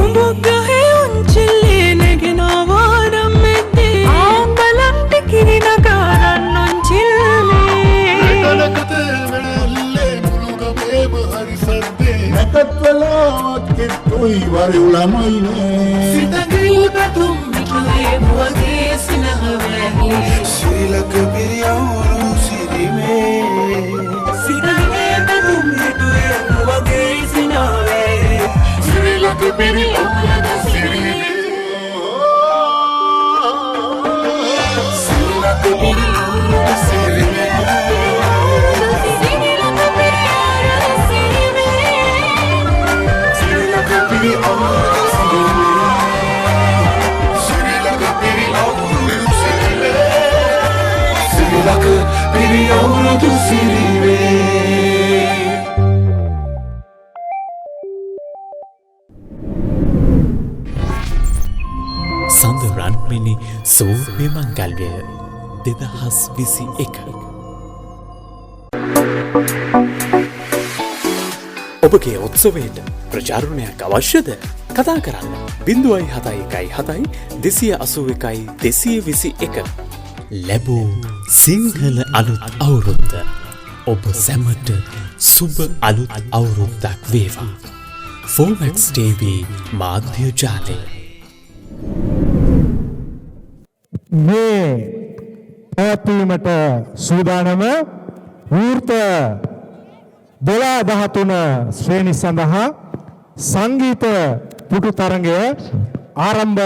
උඹගහේ උන්චිල්ලේ නැගෙනවාරම් මෙද්දේ ආම්බලන්ට කිරිනගාරන් උන්චිල්ලේ එකලකතේ වෙනල්ලේ මුළුගමේම හරි සද්දේ නැකත්වලාවත් කෙට්ටුයි වරි උළමයිනේ සිතගේ බෙදුම් හිටුවේ මගේ සිනාවේ ශ්‍රීලක පිරි අවුරුදු සිරීමේ සිතගේ බෙදුම් හිටුවේ මගේ සිනාවේ ශ්‍රීලක පිරි අවුරුදු සිරීමේ ශ්‍රීලක පිරි අවුරුදු සිරීමේ ශ්‍රීලක පිරි අවුරුදු සිරිලක පිරි අවුරුදු සිරිවේ සඳරන්මිනි සෝර්ය මංගල්‍යය 2021 ඔබගේ උත්සවයට ප්‍රචාරණයක් අවශ්‍යද? කතා කරන්න 0.71 ලැබූ සිංහල අලුත් අවුරුද්ද ඔබ සැමට සුබ අලුත් අවුරුද්දක් වේවා. Fomax TV මාධ්‍ය ජාලය මේ පැවැත්වීමට සූදානම වෘත 12-13 ශ්‍රේණි සඳහා සංගීත පුටු තරඟය ආරම්භ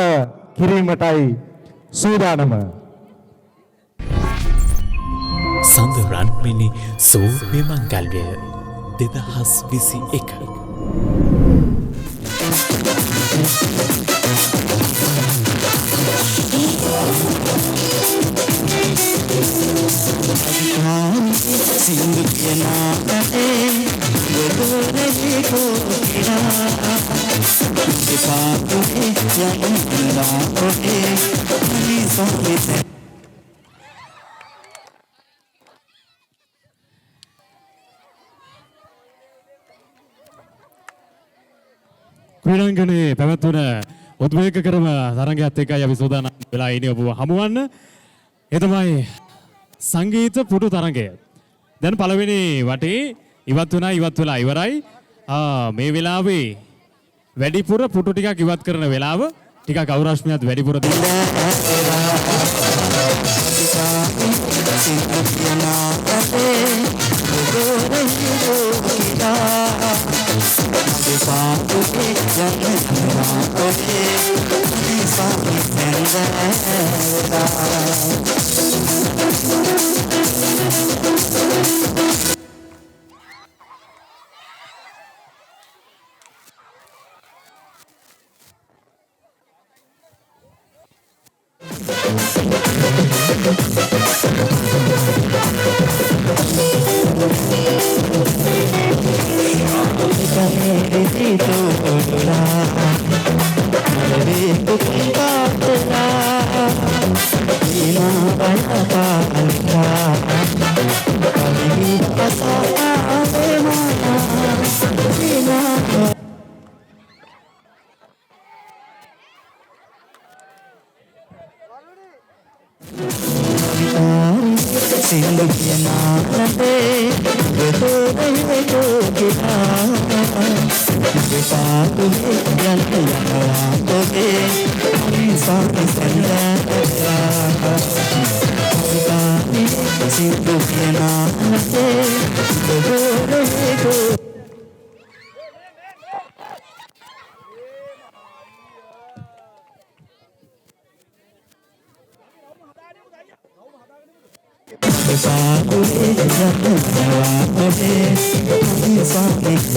කිරීමටයි සූදානම. සඳරන්මිනි සෝර්ය මංගල්‍යය 2021 සිංදු කියනාටේ ගොඩරේ කෝකිනා දෙපාතුේ යන්නා ඔටේ නිසොමිත ක්‍රීඩාංගණයේ පැවැත්වුණ උද්වේගකරම තරඟයත් එක්කයි අපි සූදානම් වෙලා ඉන්නේ ඔබව හමුවන්න. ඒ තමයි සංගීත පුටු තරඟය. දැන් පළවෙනි වටේ ඉවත් වෙලා ඉවරයි. මේ වෙලාවේ වැඩිපුර පුටු ටිකක් ඉවත් කරන වෙලාව ටිකක් අවරශ්මියත් වැඩිපුර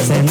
Send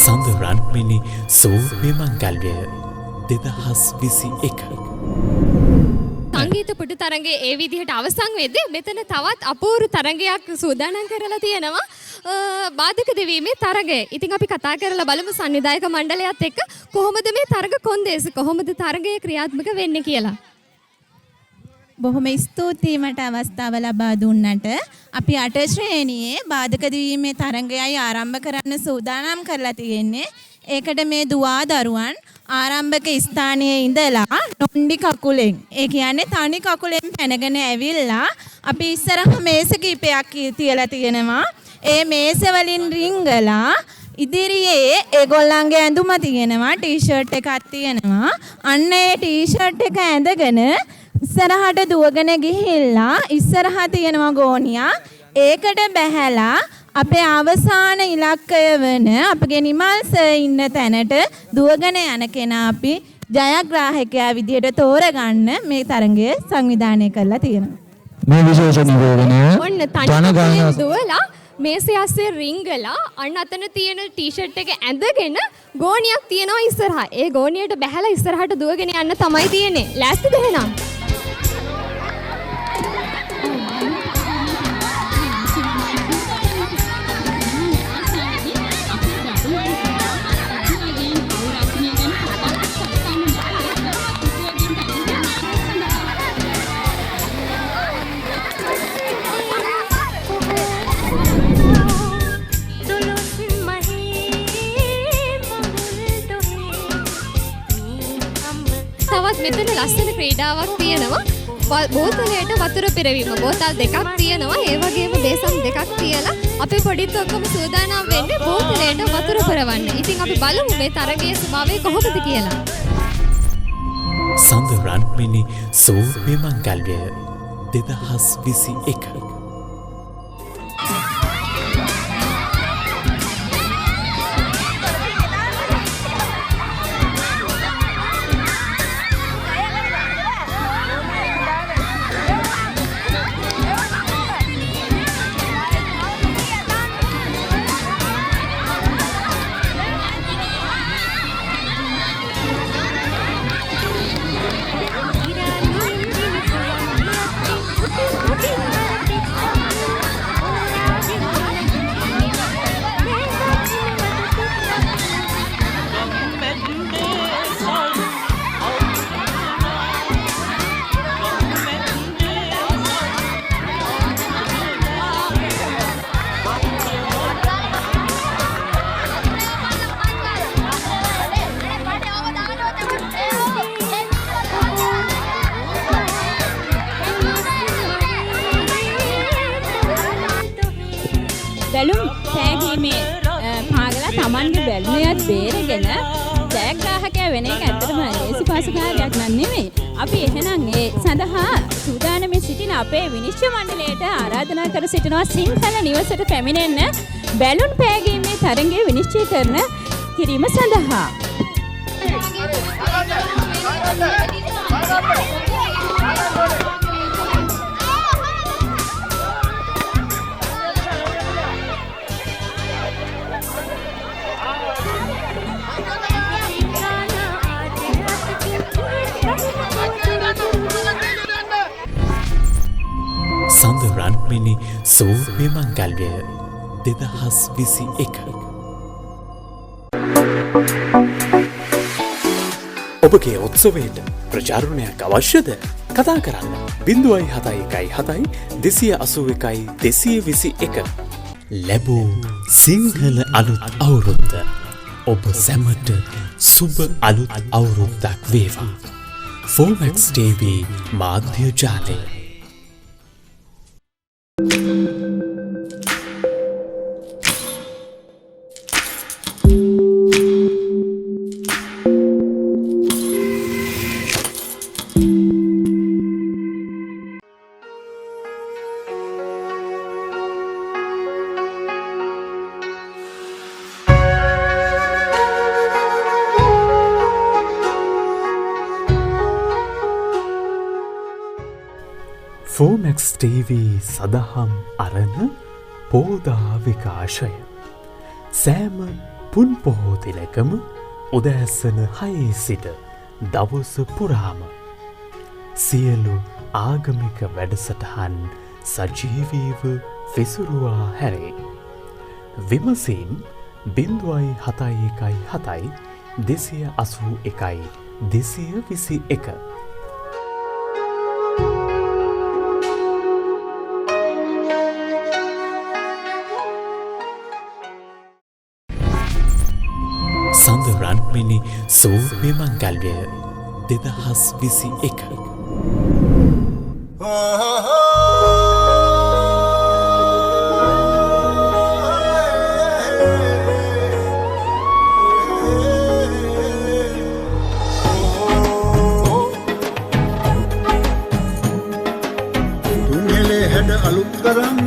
සඳරන්මිනි සූපය මංගල්වය 2021 සංගීත පුටු තරඟේ ඒ විදිහට අවසන් වෙද්දී මෙතන තවත් අපූර්ව තරඟයක් සූදානම් කරලා තියෙනවා බාධක දෙවීමේ තරඟය. ඉතින් අපි කතා කරලා බලමු සංවිධායක මණ්ඩලයත් එක්ක කොහොමද මේ තරඟ කොන්දේස කොහොමද තරඟය ක්‍රියාත්මක වෙන්නේ කියලා. බොහොම ස්තුතියි මට අවස්ථාව ලබා දුන්නට. අපි 8 ශ්‍රේණියේ බාධක දෙවීමේ තරඟයයි ආරම්භ කරන්න සූදානම් කරලා තියෙන්නේ. ඒකට මේ දුවා දරුවන් ආරම්භක ස්ථානයේ ඉඳලා නොණ්ඩි කකුලෙන් ඒ කියන්නේ තනි කකුලෙන් පැනගෙන ඇවිල්ලා අපි ඉස්සරහ මේස කීපයක් තියලා තියෙනවා. ඒ මේස වලින් රිංගලා ඉදිරියේ ඒගොල්ලන්ගේ ඇඳුම තියෙනවා ටී-ෂර්ට් එකක් තියෙනවා. අන්න ඒ ටී-ෂර්ට් එක ඇඳගෙන ඉස්සරහට දුවගෙන ගිහිල්ලා ඉස්සරහ තියෙනවා ගෝණියක්. ඒකට බැහැලා අපේ අවසාන ඉලක්කය වන අපගේ නිමල් සර් ඉන්න තැනට දුවගෙන යන කෙනා අපි ජයග්‍රාහකයා විදියට තෝරගන්න මේ තරඟය සංවිධානය කරලා තියෙනවා. මේ විශේෂ නිවේදනය ඔන්න තනියෙන් දුවලා මේසේ අස්සේ රිංගලා අන්න අතන තියෙන ටී-ෂර්ට් එක ඇඳගෙන ගෝණියක් තියනවා ඉස්සරහා. ඒ ගෝණියට බැහැලා ඉස්සරහට දුවගෙන යන්න තමයි තියෙන්නේ. ලෑස්තිද එහෙනම්? තවත් මෙතන ලස්සන ක්‍රීඩාවක් තියෙනවා. බෝතලයට වතුර පිරවීම. බෝතල් දෙකක් තියෙනවා. ඒ වගේම බේසම් දෙකක් තියලා අපේ පොඩිත් ඔක්කොම සූදානම් වෙන්නේ බෝතලයට වතුර පුරවන්න. ඉතින් අපි බලමු මේ තරගයේ ස්වභාවය කොහොමද කියලා. සඳරන්මිනි සූර්ය මංගල්‍යය 2021. බැලුම් පෑගීමේ පාගලා Tamanගේ බැලුමේත් බේරගෙන ජයග්‍රාහකයා වෙන එක ඇත්තටම ලේසි පාසු කාර්යයක් නෙමෙයි. අපි එහෙනම් ඒ සඳහා සූදානම්ව සිටින අපේ විනිශ්චය මණ්ඩලයට ආරාධනා කර සිටිනවා සිංහල නිවසට පැමිණෙන්න බැලුම් පෑගීමේ තරඟය විනිශ්චය කරන කිරීම සඳහා. සඳරන්මිනි සූර්ය මංගල්‍යය 2021. ඔබගේ උත්සවයට ප්‍රචාරණයක් අවශ්‍යද? කතා කරන්න 0.71 281 221. ලැබූ සිංහල අලුත් අවුරුද්ද ඔබ සැමට සුබ අලුත් අවුරුද්දක් වේවා. ෆෝමැක්ස් TV මාධ්‍ය ජාලය. ෆෝමැක්ස් TV සදහම් අරණ පෝදා විකාශය සෑම පුන් පොහෝ දිනකම උදෑසන 6 සිට දවස පුරාම සියලු ආගමික වැඩසටහන් සජීවීව විසුරුවා හැරේ. විමසීම් 0.71 281 221. සඳරන්මිනි සූර්ය මංගල්‍යය 2021. තුන්හෙලේ හැඩ අලුත් කරන්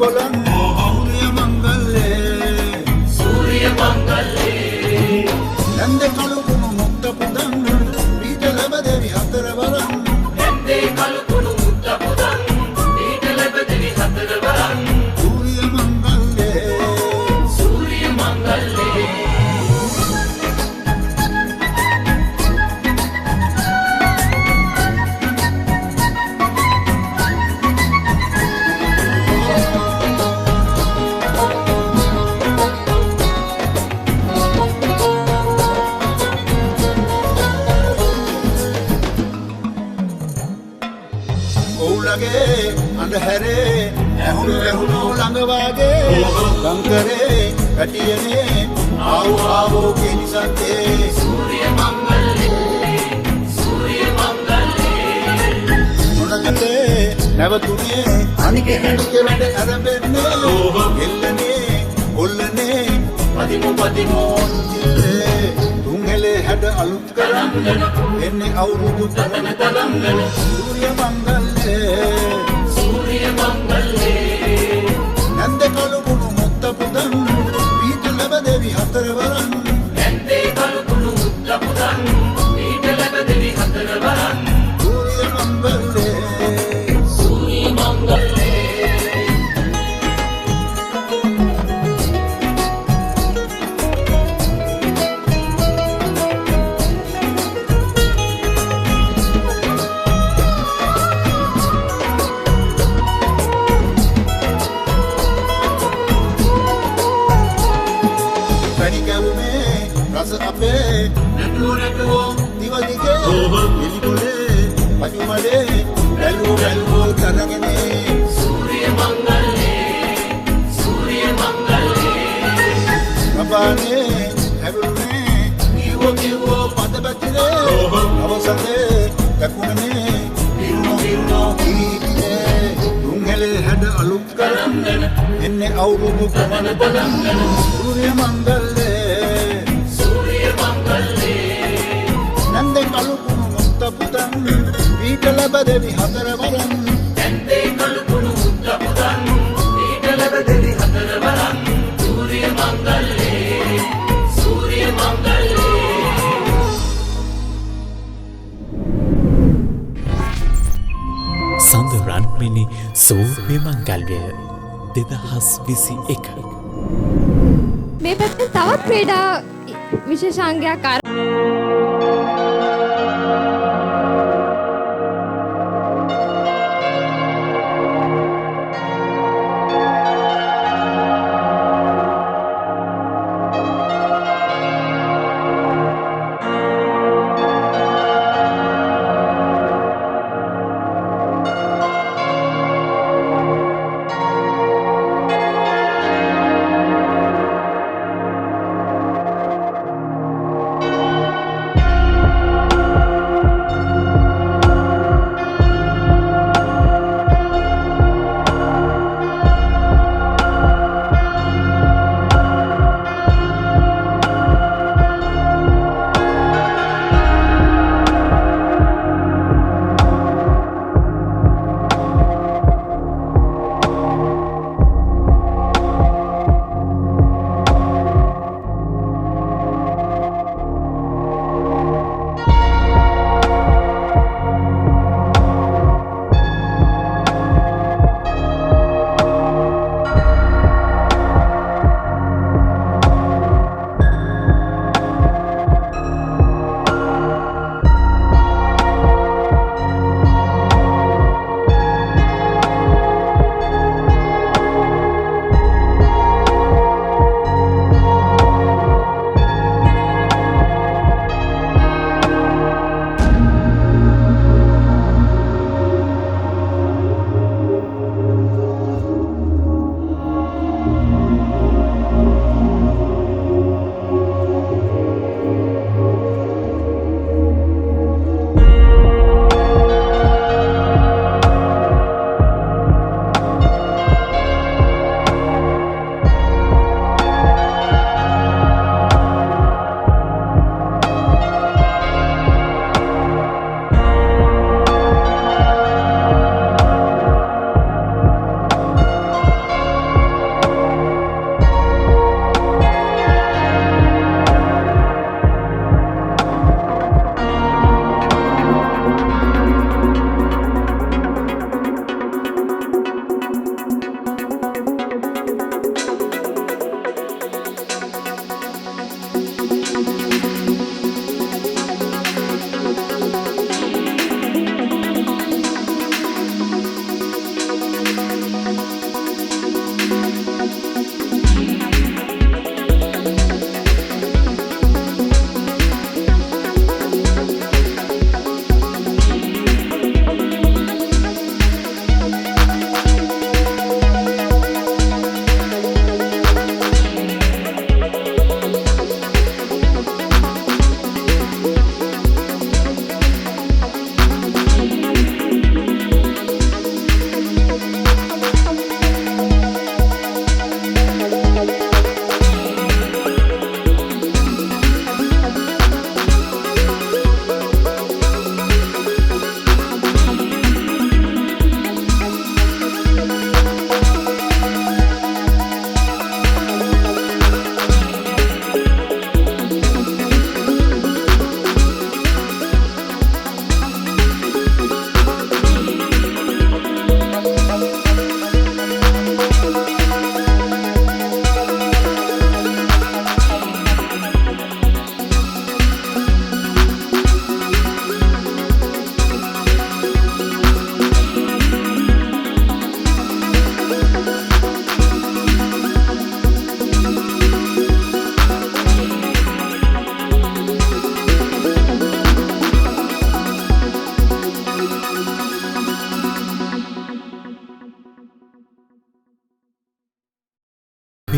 බොලන් සූර්ය මංගල්ලේ නන්ද කලුකුණු මුක්ත පුදන් පීඨ ලැබ දෙවි හතර වරන් නන්දේ කලුකුණු මුක්ත පුදන් පීඨ ලැබ දෙවි හතර වරන් සූර්ය මංගල්ලේ අන්ධහැරේ ඇහුණු ළඟ වාගේ ගංකරේ පැටියනේ ආවෝ කිනිසත්තේ සූර්ය මංගල්ලේ මොනකතේ නැවතුනේ අනිකේ වැඩ අරඹන්නේ එල්ලනේ ඔල්ලනේ පදිමෝ තුන්හෙලේ හැඩ අලුත් කරන් එන්නේ අවුරුදු තවන තලංගන සූර්ය මංගල්ලේ නන්ද කලුකුණු මුත්ත පුදන් පීඨ ලැබ දෙවි හතර වරන් නන්දේ කලුකුණු මුත්ත පුදන් පීඨ ලැබ දෙවි හතර වරන් සූර්ය මංගල්ලේ රස අපේ නැටුවෝ දිවදිගේ එලිගොලේ පජුමලේ බැලුවෝ කරගනේ සූර්ය මංගල්ලේ රබානේ හැබුනේ කිව්වෝ පද බැතිරේ අවසතේ දකුණනේ හිරුනෝ කීතිේ තුන්හෙලේ හැඩ අලුත් කරන් එන්නේ අවුරුදු ප්‍රමණ බලන් සූර්ය මංගල්ලේ නන්දේ කලුකුණු මුත්ත පුදන් පීඨ ලැබ දෙවි හතර වරන් නන්දේ කලුකුණු මුත්ත පුදන් පීඨ ලැබ දෙවි හතර වරන් සූර්ය මංගල්ලේ සඳ රන්මිනි සූර්ය මංගල්‍යය 2021 මේ පැත්තේ තවත් ක්‍රීඩා විශේෂාංගයක්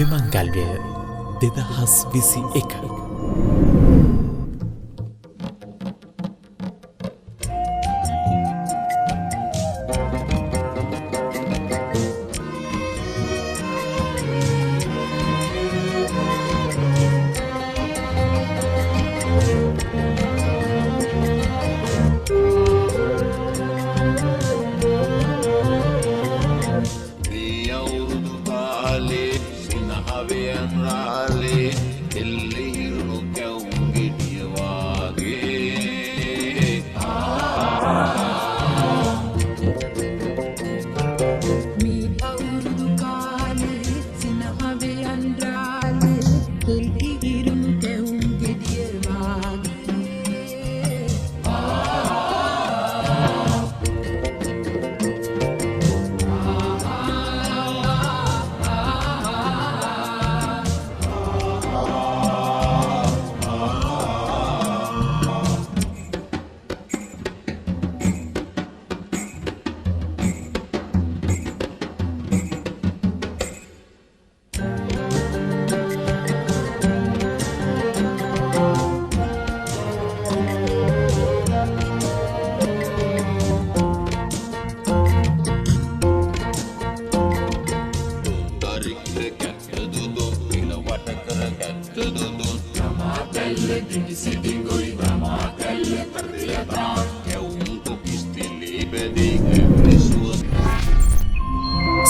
සෝභි මංගල්‍යය 2021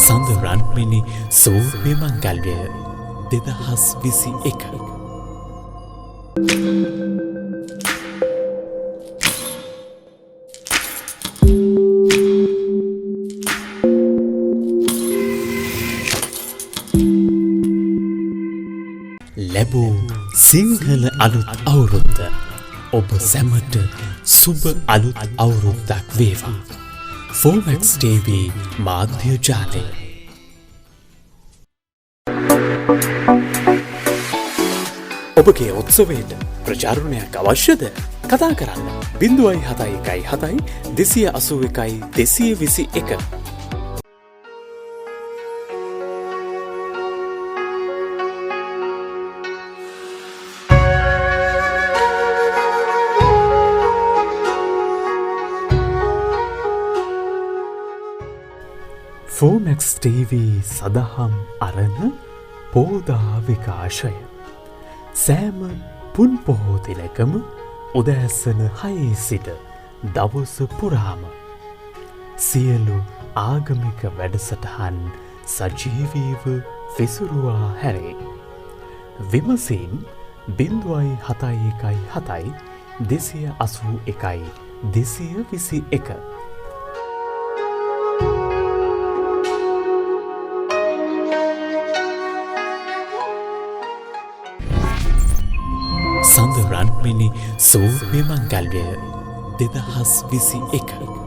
සඳරන්මිනි සෝභි මංගල්‍යය 2021 ලැබූ සිංහල අලුත් අවුරුද්ද ඔබ සැමට සුබ අලුත් අවුරුද්දක් වේවා. Fomax TV මාධ්‍ය ජාලය. ඔබගේ උත්සවයට ප්‍රචාරණයක් අවශ්‍යද? කතා කරන්න 0.71 281 221. Fomax TV සදහම් අරණ පෝදා විකාශය සෑම පුන් පොහෝ දිනකම උදෑසන 6 සිට දවස පුරාම සියලු ආගමික වැඩසටහන් සජීවීව විසුරුවා හැරේ. විමසීම් 0.71 281 221. සඳරන්මිනි සෝභි මංගල්‍යය 2021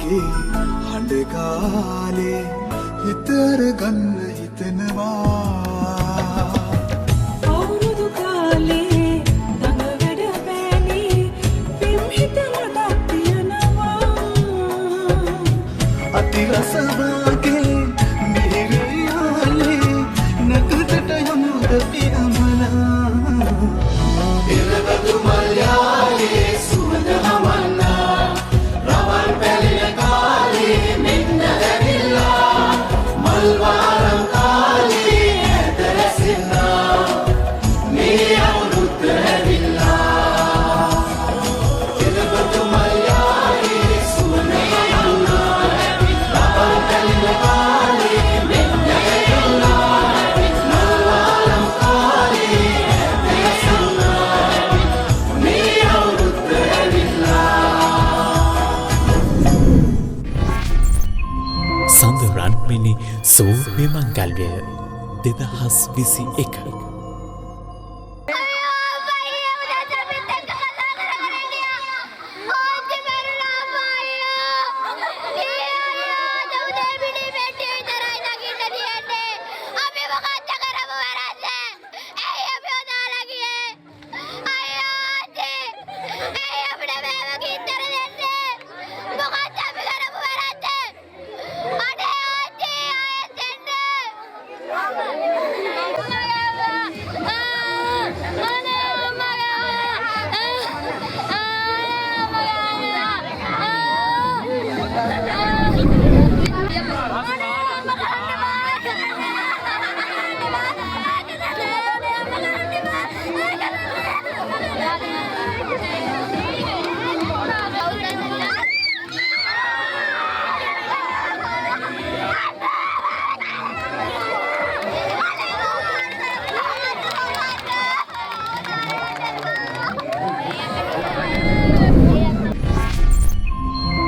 මගේ හඬගාලේ හිතර ගන්න හිතනවා අවුරුදු කාලේ දඟ වැඩ බෑනේ පිම් හිතලටක් තියනවා අති රසවාගේ මිහිරියාලේ නටකට යමුද පියමනා ඉරබදු මල්යාලේ සුවඳ හමන්නා රවල් පැලින කාලේ මෙන්න ඇවිල්ලා මල් වාරම් කාලේ ඇත රැසින්නා මේ අවුරුද්ද ඇවිල්ලා ඉරබදු මල්යාලේ සුවඳ හමන්නා රවල් පැලින කාලේ මෙන්න ඇවිල්ලා මල් වාරම් කාලේ ඇත රැසින්නා මේ අවුරුද්ද සඳ රන්මිනි සූර්ය මංගල්‍යය 2021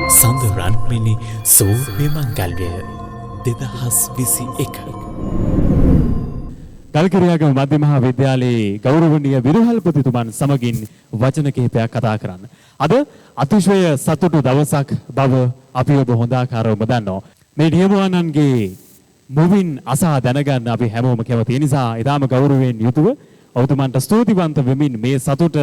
සඳ රන්මිනි සූර්ය මංගල්‍යය 2021 ගල්කිරියාගම මධ්‍ය මහා විද්‍යාලයේ ගෞරවනීය විදුහල්පතිතුමන් සමගින් වචන කිහිපයක් කතා කරන්න. අද අතිශය සතුටු දවසක් බව අපි ඔබ හොඳ ආකාරවම දන්නවා. මේ නියමුවන්ගේ මුවින් අසා දැනගන්න අපි හැමෝම කැමති නිසා ඊටාම ගෞරවයෙන් යුතුව ඔබතුමන්ට ස්තුතිවන්ත වෙමින් මේ සතුට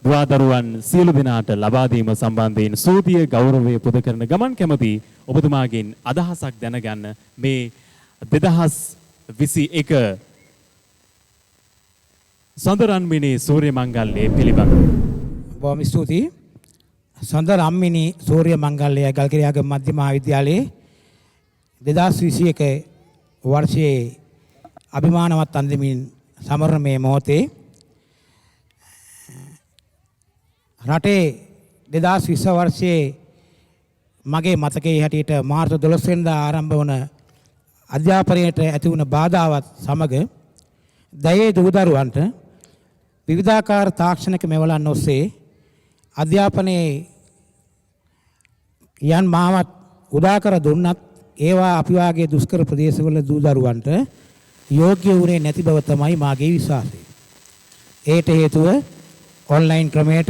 දුවදරුවන් සියලු දෙනාට ලබා දීම සම්බන්ධයෙන් ස්තුතිය ගෞරවය පුද කරන ගමන් කැමති ඔබතුමාගෙන් අදහසක් දැනගන්න මේ 2021 සඳ රන්මිනි සූර්ය මංගල්‍යය පිළිබඳව. බොහොම ස්තුතියි. සඳ රන්මිනි සූර්ය මංගල්‍යය ගල්කිරියාගම මධ්‍ය මහා විද්‍යාලයේ 2021 වර්ෂයේ අභිමානවත් අන්දමින් සමරන මේ මොහොතේ රටේ 2020 වර්ෂයේ මගේ මතකයේ හැටියට මාර්තු 12 වෙනිදා ආරම්භ වන අධ්‍යාපනයට ඇති වුණ බාධාවත් සමග දයේ දූදරුවන්ට විවිධාකාර තාක්ෂණික මෙවලන් ඔස්සේ අධ්‍යාපනයේ යන් මාවත් උදා කර දුන්නත් ඒවා අපි වාගේ දුෂ්කර ප්‍රදේශවල දූදරුවන්ට යෝග්‍ය වුණේ නැති බව තමයි මාගේ විශ්වාසය. ඒට හේතුව ඔන්ලයින් ක්‍රමයට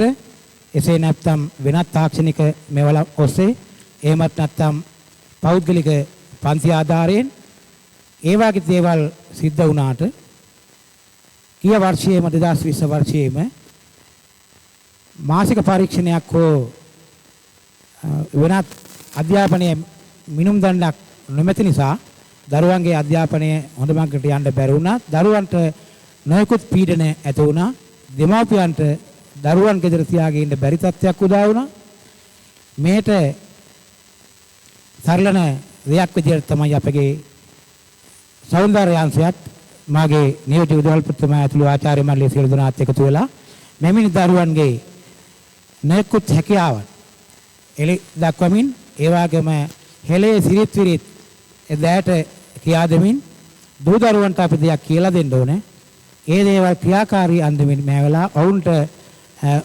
එසේ නැත්නම් වෙනත් තාක්ෂණික මෙවල ඔස්සේ එහෙමත් නැත්නම් පෞද්ගලික පන්ති ආධාරයෙන් ඒ වගේ දේවල් සිද්ධ වුණාට ගිය වර්ෂයේම 2020 වර්ෂයේම මාසික පරීක්ෂණයක් හෝ වෙනත් අධ්‍යාපනයේ මිනුම් දණ්ඩක් නොමැති නිසා දරුවන්ගේ අධ්‍යාපනය හොඳ මඟකට යන්න බැරි වුණා. දරුවන්ට නොයෙකුත් පීඩන ඇති වුණා. දෙමාපියන්ට දරුවන් ගෙදර තියාගෙන ඉන්න බැරි තත්ත්වයක් උදා වුණා. මේට සරලන දෙයක් විදිහට තමයි අපගේ සෞන්දර්ය අංශයත් මාගේ නියෝජ්‍ය විදුහල්පතිතුමා ඇතුළු ආචාර්ය මණ්ඩලයේ සියලු දෙනාත් එකතු වෙලා මෙවැනි දරුවන්ගේ නොයෙකුත් හැකියාවන් එලි දක්වමින් ඒ වගේම හෙළේ සිරිත් විරිත් එදාට කියා දෙමින් දූ දරුවන්ට අපි දෙයක් කියලා දෙන්න ඕනේ. ඒ දේවල් ක්‍රියාකාරී අන්දමින් මේවලා ඔවුන්ට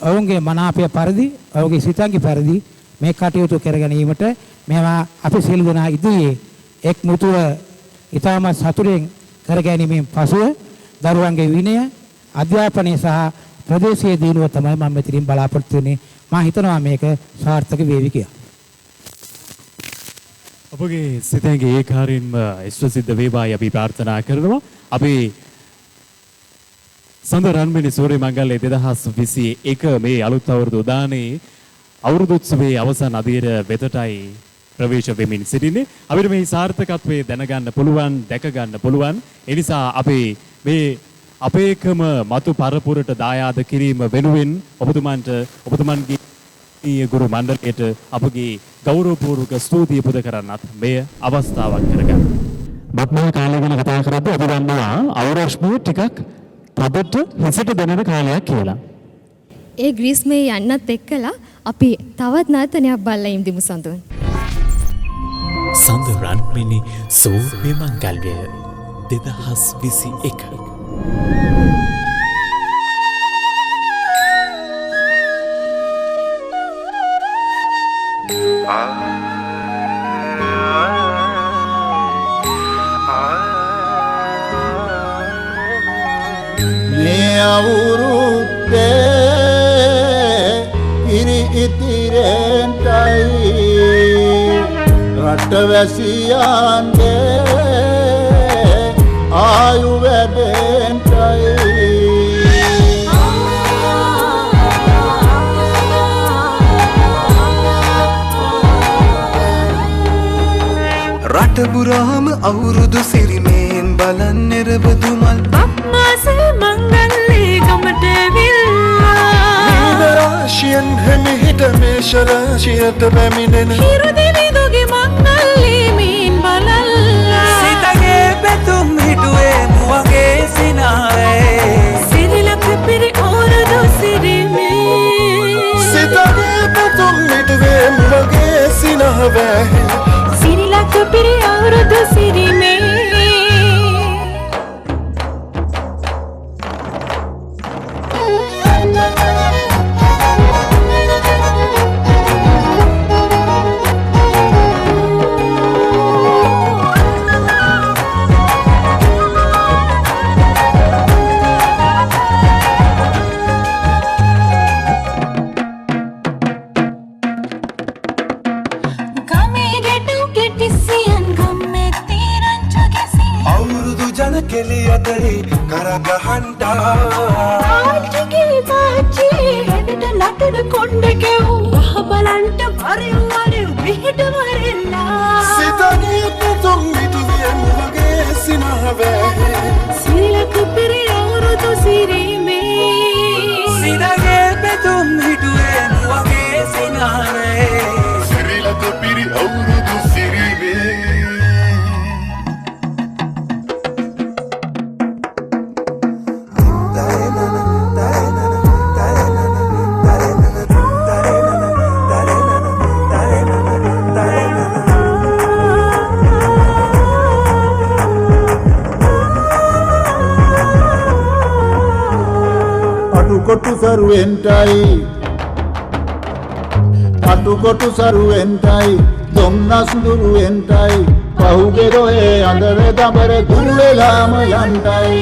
ඔවුන්ගේ මනාපය පරිදි ඔවුන්ගේ සිතන්ගේ පරිදි මේ කටයුතු කර ගැනීමට මේවා අපි සියලු දෙනා ඉදිරියේ එක් මුතුව ඊටම සතුටින් කර ගැනීමෙන් පසුව දරුවන්ගේ විනය අධ්‍යාපනය සහ ප්‍රදේශීය දියුණුව තමයි මම මෙතනින් බලාපොරොත්තු වෙන්නේ. මම හිතනවා මේක සාර්ථක වේවි කියලා. ඔබගේ සිතැඟේ ඒකාරින්ම ඉෂ්ට සිද්ධ වේවායි අපි ප්‍රාර්ථනා කරනවා. අපි සඳ රන්මිනි සූර්ය මංගල්‍ය 2021 මේ අලුත් අවුරුදු උදානේ අවුරුදු උත්සවයේ අවසන් අදියර වෙතටයි ප්‍රවේශ වෙමින් සිටින්නේ. අපිට මේ සාර්ථකත්වයේ දැනගන්න පුළුවන්, දැක ගන්න පුළුවන්. ඒ නිසා අපි මේ අපේකම මතු පරපුරට දායාද කිරීම වෙනුවෙන් ඔබතුමන්ගේ ගුරු මණ්ඩලයට අපගේ ගෞරවපූර්වක ස්තුතිය පුද කරන්නත් මෙය අවස්ථාවක් කරගන්න. බත්මා කාලය ගැන කතා කරද්දී අපි දන්නවා අවරශ්මිය ටිකක් තදට හිසට දැනෙන කාලයක් කියලා. ඒ ග්‍රීස්මේ යන්නත් එක්කලා අපි තවත් නර්තනයක් බලලා ඉම්දිමු සඳුන්. සඳ රන්මිනි සූර්ය මංගල්‍ය 2021. මේ අවුරුද්දේ ඉරි ඉතිරෙන්ටයි රටවැසියන්ගේ ආයු වැඩෙන්ටයි රට පුරාම අවුරුදු සිරිමෙන් බලන් නිරබදු මල් බක්මාසේ මංගල්ලේ ගමට විල්ලා රාශියන් හැමිහිට මේෂ රාශියට පැමිණෙන හිරු දෙවිදුගේ මංගල්ලේ මීන් බලල්ලා සිතගේ පැතුම් හිටුවේ මුවගේ සිනාවේ සිරිලක පිරි අවුරුදු සිරිමේ සිතගේ පැතුම් හිටුවේ මුවගේ සිනාවේ සිරිලක පිරි අවුරුදු සිරිමේ අටුකොටු සරුවෙන්ටයි දුම්නස් දුරුවෙන්ටයි පහුගේ රොයේ අඳර දබර දුරු වෙලාම යන්ටයි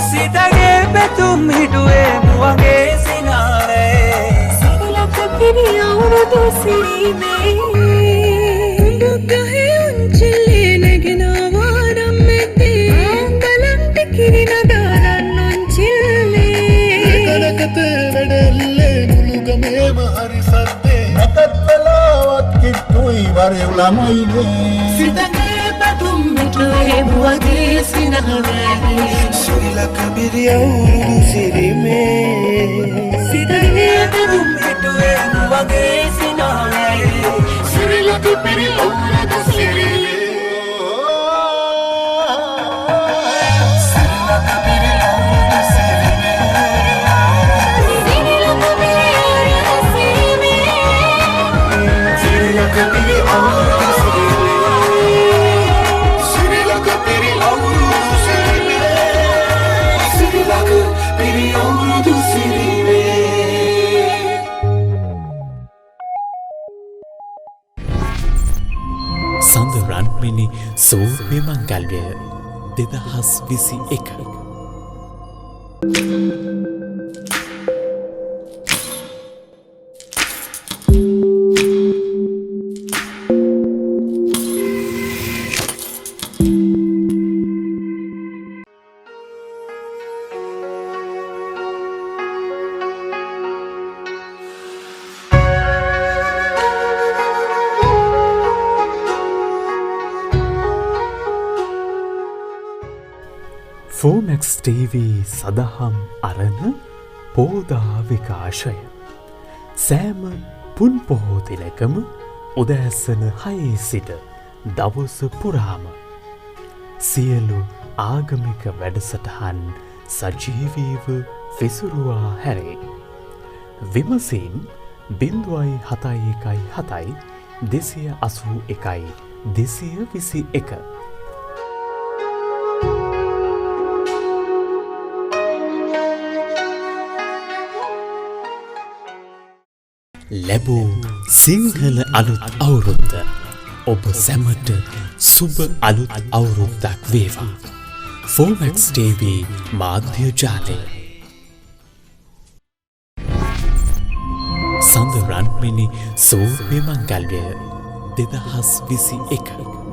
සිතගේ පැතුම් හිටුවේ මුවගේ සිනාවේ සිරිලක පිරි අවුරුදු සිරිමේ දුක්ගහේ උන්චිල්ලේ නැගෙන වාරම් මෙතේ බලන්ට කිරිනදාරන් උන්චිල්ලේ එකනකත වැඩල්ලේ මුළුගමේම හරි සද්දේ නැතත් වෙලාවත් කිට්ටුයි වරෙව් ළමයිනේ සිතගේ පැතුම් හිටුවේ මුවගේ සිනාවේ සිරිලක පිරි අවුරුදු සිරිමේ සිතගේ පැතුම් හිටුවේ මුවගේ සිනාවේ සිරිලක පිරි අවුරුදු සිරිමේ සිරිලක පිරි අවුරුදු සිරිමේ සිරිලක පිරි අවුරුදු සිරිමේ සිරිලක පිරි අවුරුදු සිරිමේ සිරිලක පිරි අවුරුදු සිරිමේ සඳ රන්මිනි සූර්ය මංගල්‍ය 2021. ෆෝමැක්ස් TV සදහම් අරණ පෝදා විකාශය සෑම පුන් පොහෝ දිනකම උදෑසන 6 සිට දවස පුරාම සියලු ආගමික වැඩසටහන් සජීවීව විසුරුවා හැරේ. විමසින් 0.71 281 221 ලැබූ සිංහල අලුත් අවුරුද්ද ඔබ සැමට සුබ අලුත් අවුරුද්දක් වේවා. ෆෝමැක්ස් TV මාධ්‍ය ජාලය සඳ රන්මිනි සෝභ්‍ය මංගල්‍යය 2021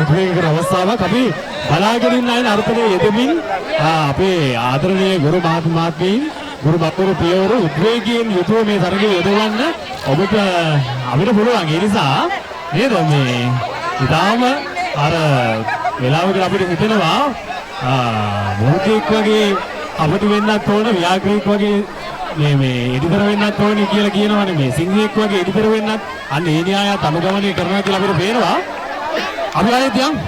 උද්වේගකර අවස්ථාවක් අපි බලාගෙන ඉන්න අය නර්තනයේ යෙදමින් අපේ ආදරණීය ගුරු මහත්මීන් ගුරු බපුරු පියවරු උද්වේගයෙන් යුතුව මේ තරගයේ යෙදවන්න ඔබට අපිට පුළුවන්. ඒ නිසා නේද මේ ඉතාලම අර වෙලාවකට අපිට හිතෙනවා මොහොතක් වගේ අපිට වෙන්නත් ඕන ව්‍යාකරණයක් වගේ මේ එඩිතර වෙන්නත් ඕනේ කියලා කියනවනේ. මේ සිංහයෙක් වගේ එඩිතර වෙන්නත් අන්න ඒ න්‍යායත් අනුගමනය කරනවා කියලා අපිට පේනවා. අපි ආයෙත් යමු.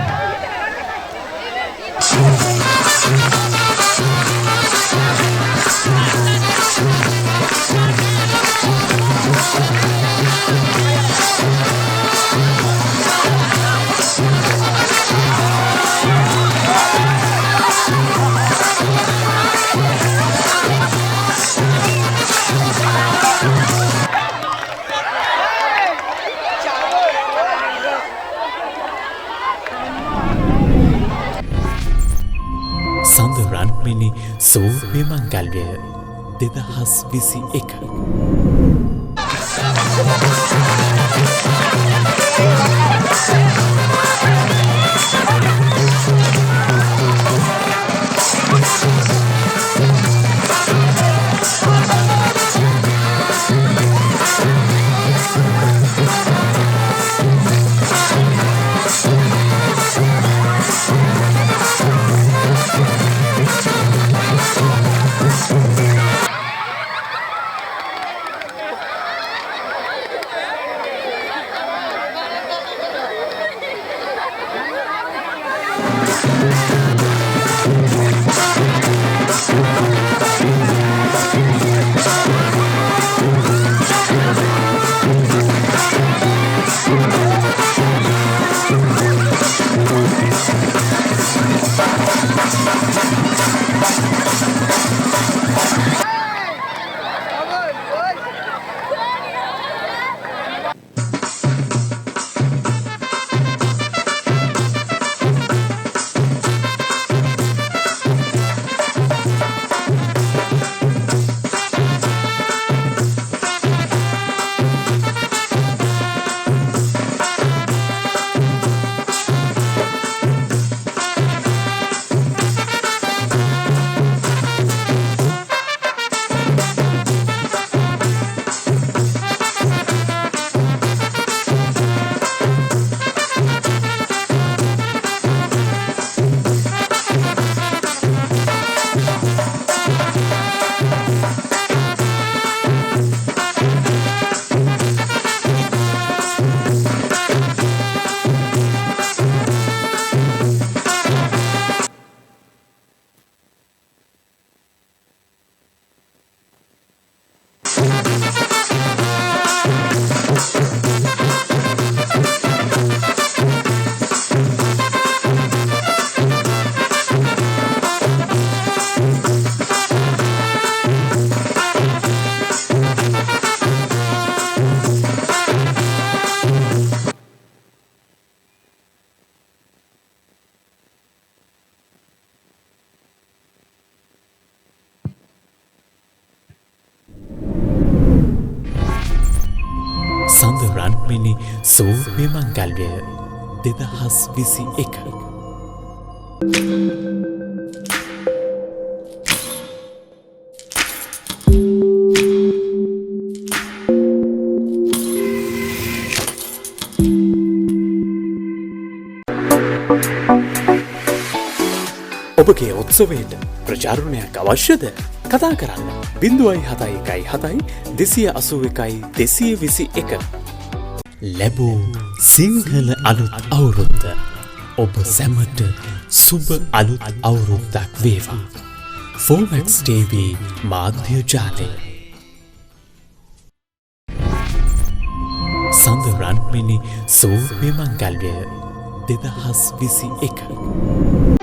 සඳ රන්මිනි සෝභ්‍ය මංගල්‍යය 2021 රන්මිනි සූර්ය මංගල්‍යය 2021 ඔබගේ උත්සවයට ප්‍රචාරණයක් අවශ්‍යද? කතා කරන්න 0.71 ලැබූ සිංහල අලුත් අවුරුද්ද ඔබ සැමට සුබ අලුත් අවුරුද්දක් වේවා. Fomax TV මාධ්‍ය ජාලය සඳ රන්මිනි සූර්ය මංගල්‍යය 2021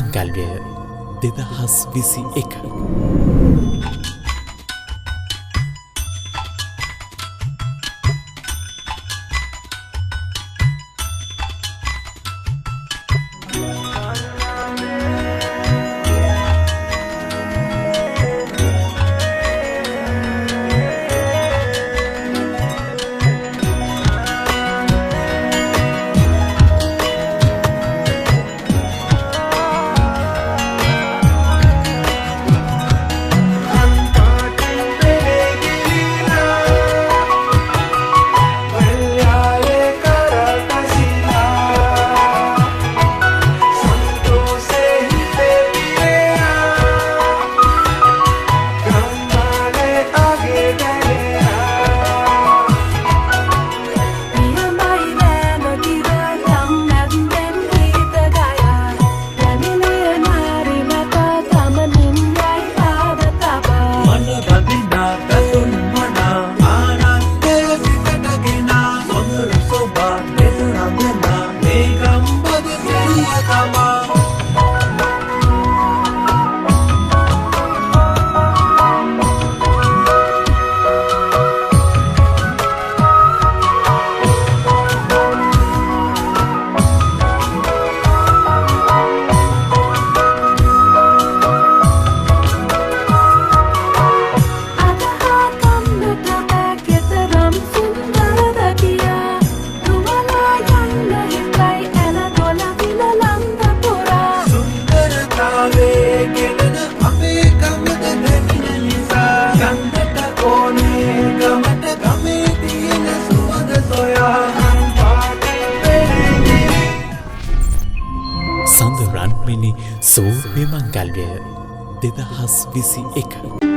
මංගල්‍යය 2021 සඳ රන්මිනි සෝභි මංගල්‍යය 2021